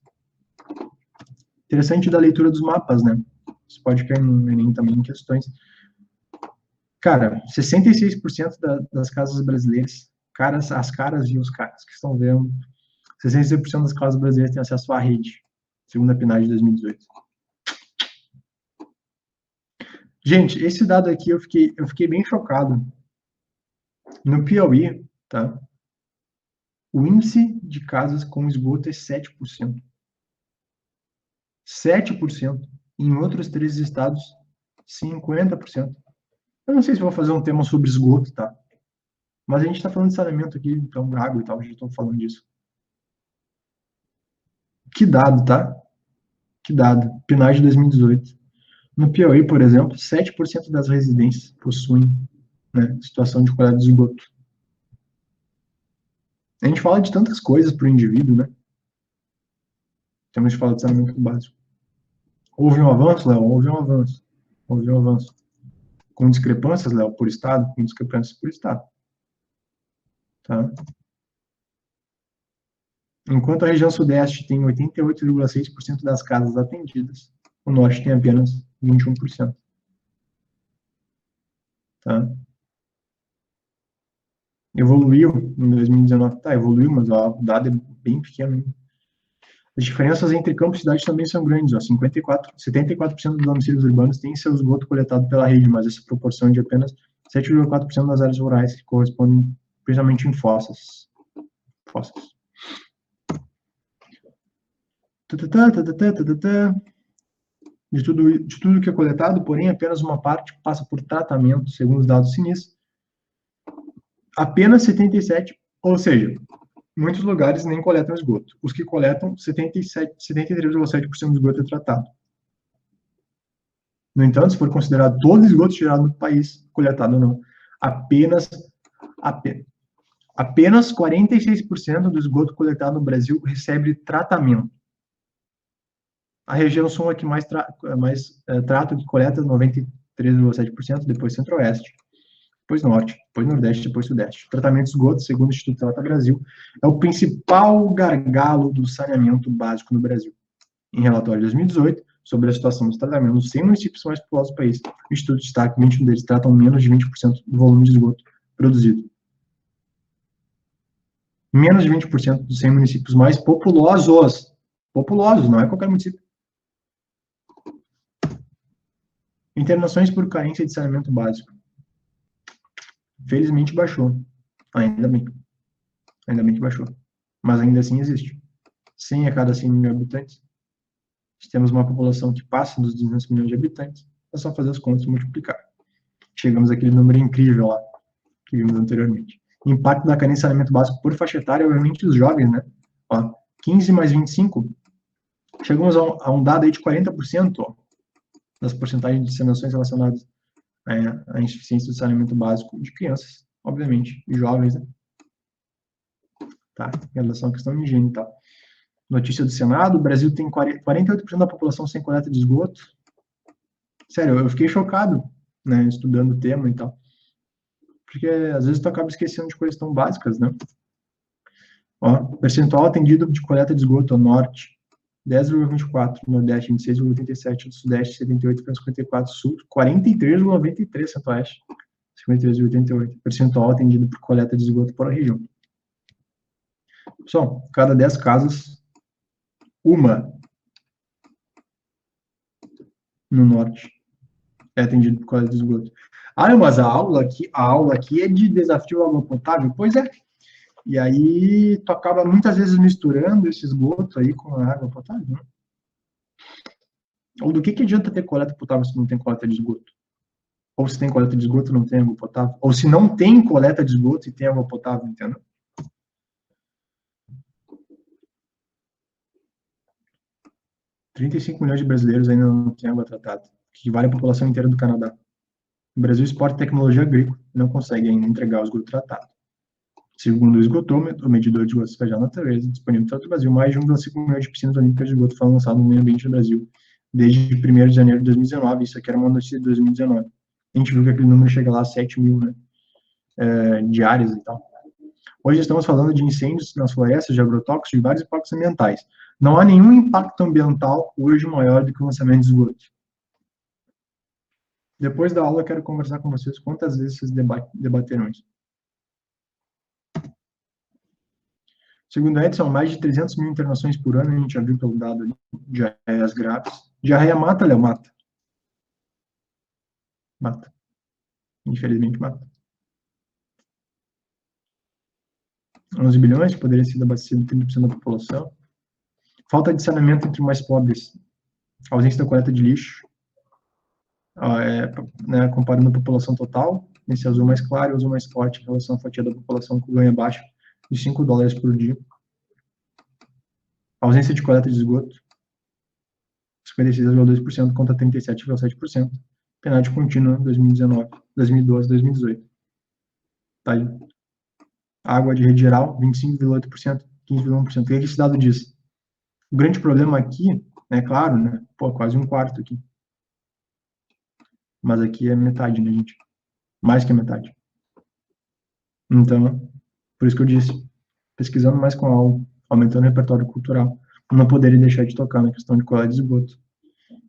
Interessante da leitura dos mapas, né? Isso pode cair no Enem também em questões. Cara, 66% das casas brasileiras, as caras e os caras que estão vendo, 66% das casas brasileiras têm acesso à rede, segundo a PNAD de 2018. Gente, esse dado aqui eu fiquei bem chocado. No Piauí, tá? O índice de casas com esgoto é 7%. 7%. Em outros 3 estados, 50%. Eu não sei se vou fazer um tema sobre esgoto, tá? Mas a gente está falando de saneamento aqui, então água e tal, já estou falando disso. Que dado, tá? Que dado. PNAD de 2018. No Piauí, por exemplo, 7% das residências possuem, né, situação de coleta de esgoto. A gente fala de tantas coisas para o indivíduo, né? Temos de falar de saneamento básico. Houve um avanço, Léo? Houve um avanço. Houve um avanço. Com discrepâncias, Léo, por estado? Com discrepâncias por estado. Tá? Enquanto a região sudeste tem 88,6% das casas atendidas, o norte tem apenas 21%. Tá? Evoluiu em 2019. Tá, evoluiu, mas o dado é bem pequeno. As diferenças entre campo e cidade também são grandes. Ó, 74% dos domicílios urbanos têm seu esgoto coletado pela rede, mas essa proporção é de apenas 7,4% das áreas rurais, que correspondem principalmente em fossas. De tudo que é coletado, porém, apenas uma parte passa por tratamento, segundo os dados sinistros. Apenas 77%, ou seja, muitos lugares nem coletam esgoto. Os que coletam, 73,7% do esgoto é tratado. No entanto, se for considerado todo o esgoto tirado do país, coletado ou não, apenas 46% do esgoto coletado no Brasil recebe tratamento. A região sul é que mais trata, que coleta 93,7%, depois Centro-Oeste. depois Norte, depois Nordeste, depois Sudeste. O tratamento de esgoto, segundo o Instituto Trata Brasil, é o principal gargalo do saneamento básico no Brasil. Em relatório de 2018, sobre a situação dos tratamentos nos 100 municípios mais populosos do país, o Instituto destaca que 21 deles tratam menos de 20% do volume de esgoto produzido. Menos de 20% dos 100 municípios mais populosos. Populosos, não é qualquer município. Internações por carência de saneamento básico. Felizmente baixou. Ainda bem. Ainda bem que baixou. Mas ainda assim existe. 100 a cada 100 mil habitantes. Se temos uma população que passa dos 200 milhões de habitantes, é só fazer as contas e multiplicar. Chegamos àquele número incrível lá, que vimos anteriormente. Impacto da carência de saneamento básico por faixa etária, obviamente, os jovens, né? Ó, 15 mais 25, chegamos a um dado aí de 40%, ó, das porcentagens de disseminações relacionadas à insuficiência do saneamento básico de crianças, obviamente, e jovens, né? Tá? Em relação à questão de higiene e tal. Notícia do Senado, o Brasil tem 48% da população sem coleta de esgoto. Sério, eu fiquei chocado, né, estudando o tema e tal. Porque às vezes tu acaba esquecendo de coisas tão básicas, né? Ó, percentual atendido de coleta de esgoto ao norte, 10,24%, Nordeste, 26,87%, Sudeste, 78,54%, Sul, 43,93%, Centro-Oeste, 53,88%, percentual atendido por coleta de esgoto por região. Pessoal, cada 10 casas, uma no norte é atendido por coleta de esgoto. Ah, mas a aula aqui é de desafio água potável? Pois é. E aí tu acaba muitas vezes misturando esse esgoto aí com a água potável, né? Ou do que adianta ter coleta potável se não tem coleta de esgoto? Ou se tem coleta de esgoto e não tem água potável? Ou se não tem coleta de esgoto e tem água potável, entendeu? $35 milhões de brasileiros ainda não têm água tratada, que vale a população inteira do Canadá. O Brasil exporta tecnologia agrícola e não consegue ainda entregar o esgoto tratado. Segundo o esgotômetro, o medidor de esgoto espalhado na natureza, disponível em todo o Brasil, mais de 1,5 milhões de piscinas olímpicas de esgoto foram lançadas no meio ambiente do Brasil desde 1º de janeiro de 2019. Isso aqui era uma notícia de 2019. A gente viu que aquele número chega lá a 7 mil, né, diárias e tal. Hoje estamos falando de incêndios nas florestas, de agrotóxicos, de vários impactos ambientais. Não há nenhum impacto ambiental hoje maior do que o lançamento de esgoto. Depois da aula, eu quero conversar com vocês quantas vezes vocês debateram isso. Segundo a Edson, mais de 300 mil internações por ano, a gente já viu pelo dado ali, diarreias graves. Diarreia mata, Léo? Mata. Mata. Infelizmente mata. 11 bilhões, poderia ser abastecido 30% da população. Falta de saneamento entre mais pobres. Ausência da coleta de lixo. Né, comparando a população total, esse azul mais claro e o azul mais forte em relação à fatia da população que ganha abaixo de $5 por dia. Ausência de coleta de esgoto, 56,2% contra 37,7%. Penalidade contínua 2019, 2012, 2018. Tá aí. Água de rede geral, 25,8%, 15,1%. O que esse dado diz? O grande problema aqui, é claro, né? Pô, quase um quarto aqui. Mas aqui é metade, né, gente? Mais que a metade. Então, por isso que eu disse, pesquisando mais com a aula, aumentando o repertório cultural, não poderia deixar de tocar na questão de coleta de esgoto.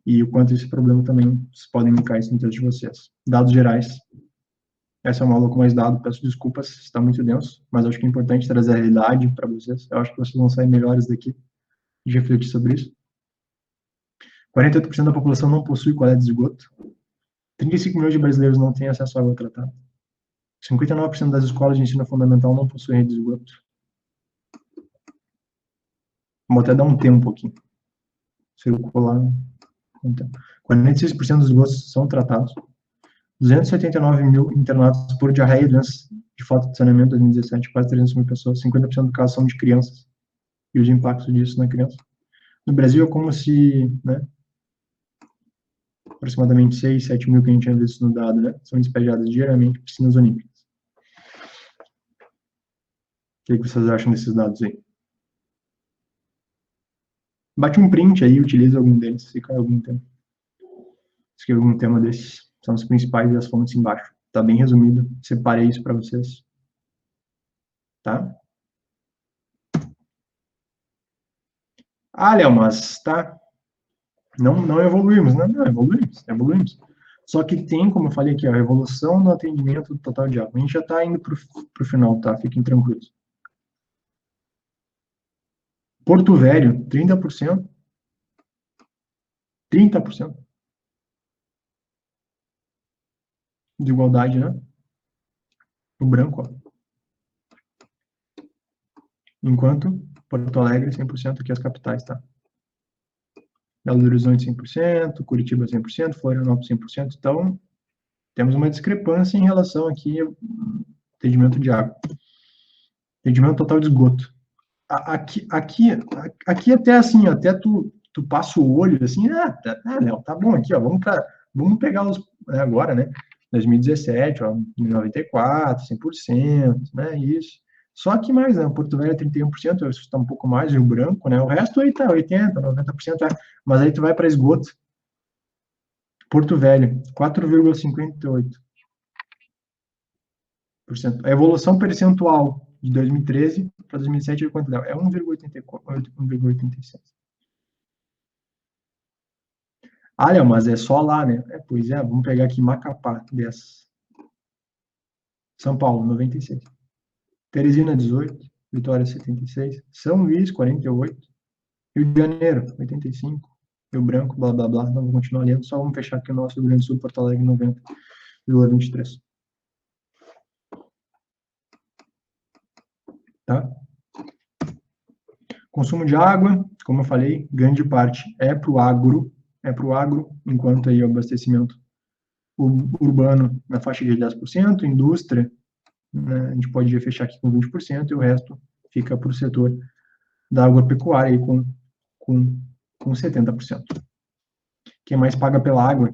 E o quanto esse problema também, vocês podem indicar isso no texto de vocês. Dados gerais. Essa é uma aula com mais dados, peço desculpas se está muito denso, mas acho que é importante trazer a realidade para vocês. Eu acho que vocês vão sair melhores daqui e refletir sobre isso. 48% da população não possui coleta de esgoto. 35 milhões de brasileiros não têm acesso à água tratada. 59% das escolas de ensino fundamental não possuem rede de esgoto. Vou até dar um tempo aqui. Circular. 46% dos esgotos são tratados. 289 mil internados por diarreia e doenças de falta de saneamento em 2017, quase 300 mil pessoas. 50% dos casos são de crianças. E os impactos disso na criança. No Brasil é como se, né, aproximadamente 6, 7 mil que a gente tinha visto no dado, né, são despejadas diariamente piscinas olímpicas. O que vocês acham desses dados aí? Bate um print aí, utiliza algum deles, se cai algum tema. Se cai algum tema desses, são os principais e as fontes embaixo. Tá bem resumido. Separei isso para vocês. Tá? Ah, Léo, mas tá. Não evoluímos, né? Não, evoluímos. Só que tem, como eu falei aqui, a evolução no atendimento do total de água. A gente já está indo para o final, tá? Fiquem tranquilos. Porto Velho, 30%. 30% de igualdade, né? O branco, ó. Enquanto Porto Alegre, 100% aqui as capitais, tá? Belo Horizonte, 100%, Curitiba, 100%, Florianópolis, 100%. Então, temos uma discrepância em relação aqui ao atendimento de água. Atendimento total de esgoto. Aqui até assim, até tu passa o olho assim, Léo, tá bom aqui, ó, vamos pegar os, agora, né, 2017, ó, 94, 100%, né, isso. Só que mais, né, Porto Velho é 31%, isso está um pouco mais, Rio Branco, né, o resto aí tá 80, 90%, mas aí tu vai para esgoto, Porto Velho, 4,58%. A evolução percentual de 2013 para 2007 é quanto, Léo? É 1,86. Ah, Léo, mas é só lá, né? Pois é, vamos pegar aqui Macapá, 10. São Paulo, 96. Teresina, 18. Vitória, 76. São Luís, 48. Rio de Janeiro, 85. Rio Branco, blá, blá, blá. Não vamos continuar lendo, só vamos fechar aqui o nosso Rio Grande do Sul, Porto Alegre, 90,23. Tá? Consumo de água, como eu falei, grande parte é para o agro, enquanto aí o abastecimento urbano na faixa de 10%, indústria, né, a gente pode fechar aqui com 20%, e o resto fica para o setor da agropecuária aí com 70%. Quem mais paga pela água?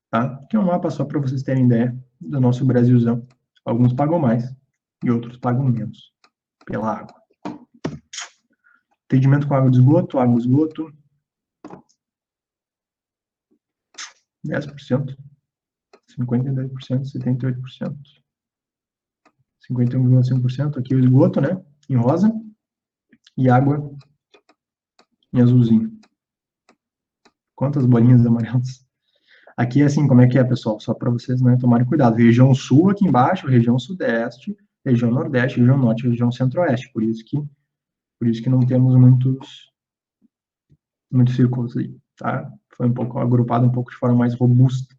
Tá? Aqui é um mapa só para vocês terem ideia do nosso Brasilzão. Alguns pagam mais e outros pagam menos pela água. Atendimento com água de esgoto, 10%, 52%, 78%, 51,5% aqui o esgoto, né, em rosa, e água em azulzinho. Quantas bolinhas amarelas? Aqui, assim, como é que é, pessoal? Só para vocês, né, tomarem cuidado. Região sul aqui embaixo, região sudeste, região nordeste, região norte, região centro-oeste. Por isso que não temos muitos círculos aí, tá? Foi um pouco agrupado, um pouco de forma mais robusta.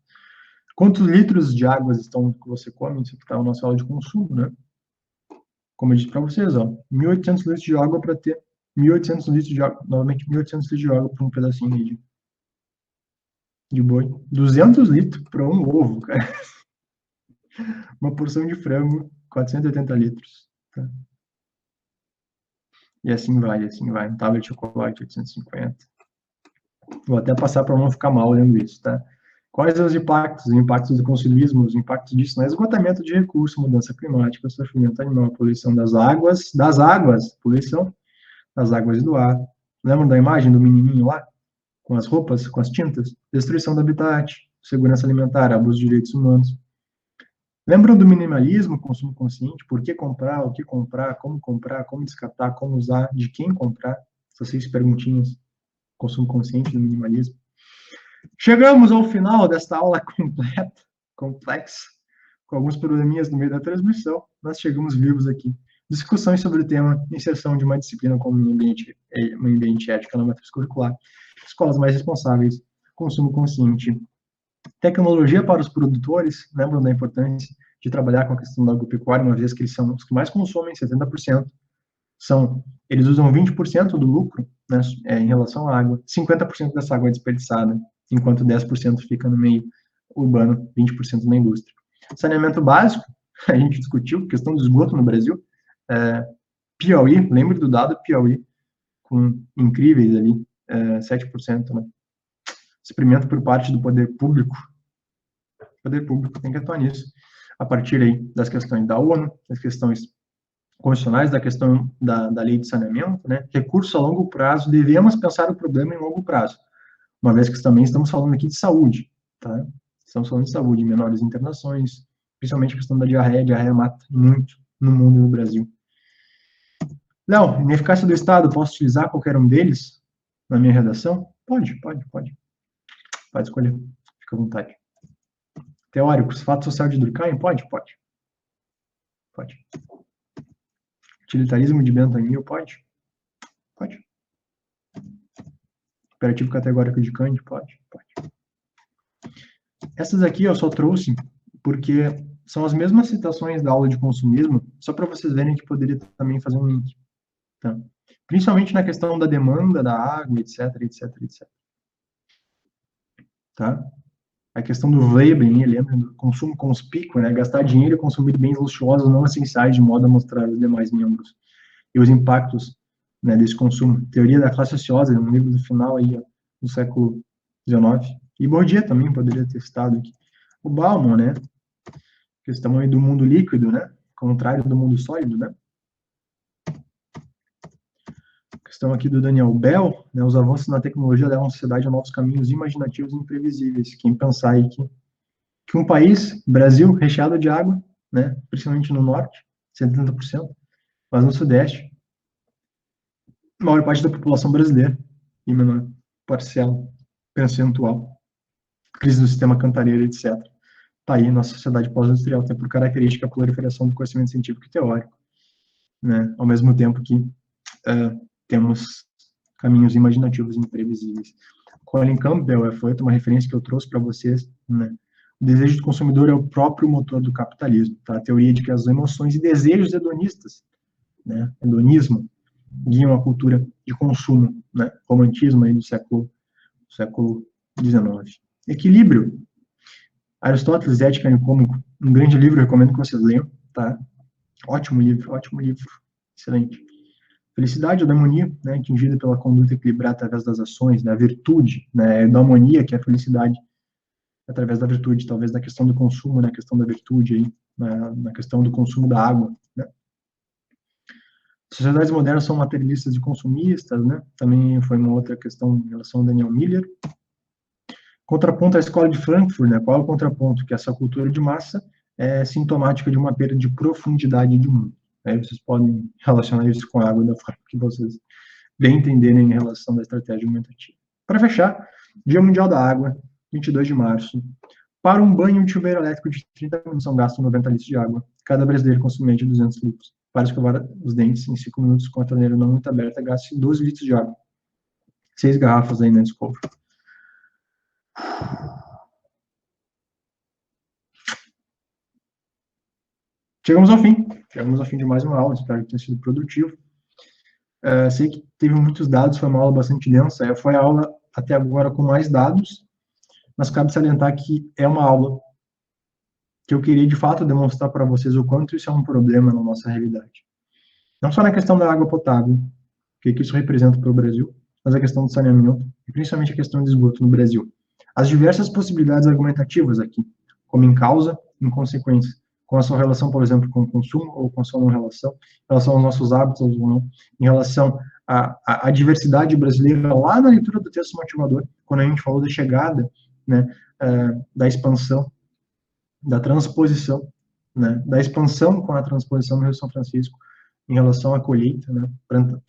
Quantos litros de água estão que você come? Isso aqui está na nossa aula de consumo, né? Como eu disse para vocês, ó, 1.800 litros de água para ter 1.800 litros de água, novamente 1.800 litros de água para um pedacinho de boi. 200 litros para um ovo, cara. Uma porção de frango, 480 litros. Tá? E assim vai. Um tablet de chocolate, 850. Vou até passar para não ficar mal lendo isso, tá? Quais são os impactos? Os impactos do consumismo, os impactos disso, né? Esgotamento de recursos, mudança climática, sofrimento animal, poluição das águas, poluição das águas e do ar. Lembram da imagem do menininho lá? Com as roupas, com as tintas? Destruição do habitat, segurança alimentar, abuso de direitos humanos. Lembram do minimalismo, consumo consciente? Por que comprar, o que comprar, como descartar, como usar, de quem comprar? Essas 6 perguntinhas. Consumo consciente do minimalismo. Chegamos ao final desta aula complexa, com alguns probleminhas no meio da transmissão. Nós chegamos vivos aqui. Discussões sobre o tema inserção de uma disciplina como meio ambiente ética na matriz curricular, escolas mais responsáveis, consumo consciente, tecnologia para os produtores. Lembram da importância de trabalhar com a questão da agropecuária, uma vez que eles são os que mais consomem, 70%. Eles usam 20% do lucro, né, em relação à água, 50% dessa água é desperdiçada, enquanto 10% fica no meio urbano, 20% na indústria. Saneamento básico, a gente discutiu, questão do esgoto no Brasil. Piauí, lembre do dado Piauí, com incríveis ali, 7%, né? Experimento por parte do poder público. O poder público tem que atuar nisso, a partir aí das questões da ONU, das questões constitucionais, da questão da lei de saneamento, né? Recurso a longo prazo, devemos pensar o problema em longo prazo. uma vez que também estamos falando aqui de saúde, tá? Estamos falando de saúde, menores internações, principalmente a questão da diarreia mata muito no mundo e no Brasil. Léo, ineficácia do Estado, posso utilizar qualquer um deles na minha redação? Pode. Pode escolher, fica à vontade. Teóricos, fato social de Durkheim? Pode. Utilitarismo de Bentham? Pode. Imperativo categórico de Kant? Pode. Essas aqui eu só trouxe porque são as mesmas citações da aula de consumismo, só para vocês verem que poderia também fazer um link. Tá? Principalmente na questão da demanda da água, etc. Tá? A questão do Veblen, lembra do consumo conspícuo, né? Gastar dinheiro e consumir bens luxuosos não essenciais de modo a mostrar os demais membros. E os impactos, né, desse consumo. Teoria da classe ociosa, um livro do final aí, ó, do século XIX. E Bourdieu também poderia ter citado aqui. O Bauman, né? Questão aí do mundo líquido, né? Contrário do mundo sólido, né? Questão aqui do Daniel Bell, né? Os avanços na tecnologia levam a sociedade a novos caminhos imaginativos e imprevisíveis. Quem pensar aí que um país, Brasil, recheado de água, né? Principalmente no norte, 70%, mas no sudeste, a maior parte da população brasileira e menor parcial percentual, crise do sistema cantareiro, etc. Tá aí nossa sociedade pós-industrial, tem por característica a proliferação do conhecimento científico e teórico, né? Ao mesmo tempo que temos caminhos imaginativos e imprevisíveis. Colin Campbell foi uma referência que eu trouxe para vocês, né? O desejo do consumidor é o próprio motor do capitalismo, tá? A teoria de que as emoções e desejos hedonistas, né? Hedonismo, guiam a cultura de consumo, né? Romantismo aí do século XIX. Equilíbrio. Aristóteles, Ética Nicômaco, um grande livro, recomendo que vocês leiam, tá? Ótimo livro, excelente. Felicidade, eudaimonia, né, atingida pela conduta equilibrada através das ações, da virtude, né, eudaimonia, que é a felicidade através da virtude, talvez na questão do consumo, na questão da virtude aí, na questão do consumo da água, né. Sociedades modernas são materialistas e consumistas, né, também foi uma outra questão em relação ao Daniel Miller. Contraponto à escola de Frankfurt, né, qual é o contraponto? Que essa cultura de massa é sintomática de uma perda de profundidade de mundo. Aí vocês podem relacionar isso com a água da forma que vocês bem entenderem em relação da estratégia aumentativa. Para fechar, Dia Mundial da Água, 22 de março. Para um banho de chuveiro elétrico de 30 minutos são gastos 90 litros de água. Cada brasileiro consome de 200 litros. Para escovar os dentes em 5 minutos com a torneira não muito aberta, gaste 12 litros de água. 6 garrafas aí na escova. Chegamos ao fim de mais uma aula, espero que tenha sido produtivo. Sei que teve muitos dados, foi uma aula bastante densa, foi a aula até agora com mais dados, mas cabe salientar que é uma aula que eu queria, de fato, demonstrar para vocês o quanto isso é um problema na nossa realidade. Não só na questão da água potável, o que isso representa para o Brasil, mas a questão do saneamento, e principalmente a questão do esgoto no Brasil. As diversas possibilidades argumentativas aqui, como em causa, em consequência, com a sua relação, por exemplo, com o consumo, ou com a sua não relação, em relação aos nossos hábitos ou não, em relação à diversidade brasileira, lá na leitura do texto motivador, quando a gente falou da chegada, né, da expansão, da transposição, né, da expansão com a transposição no Rio São Francisco, em relação à colheita, né,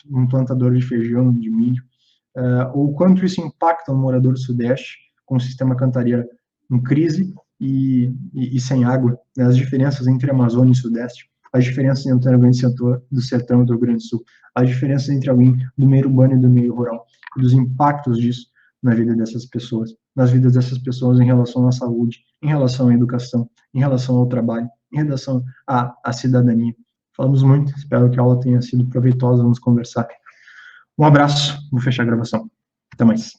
um plantador de feijão, de milho, ou quanto isso impacta o morador do Sudeste, com o sistema cantareiro em crise, e sem água, né, as diferenças entre Amazônia e Sudeste, as diferenças entre alguém do sertão e do Rio Grande do Sul, as diferenças entre alguém do meio urbano e do meio rural, dos impactos disso na vida dessas pessoas, nas vidas dessas pessoas em relação à saúde, em relação à educação, em relação ao trabalho, em relação à cidadania. Falamos muito, espero que a aula tenha sido proveitosa, vamos conversar. Um abraço, vou fechar a gravação. Até mais.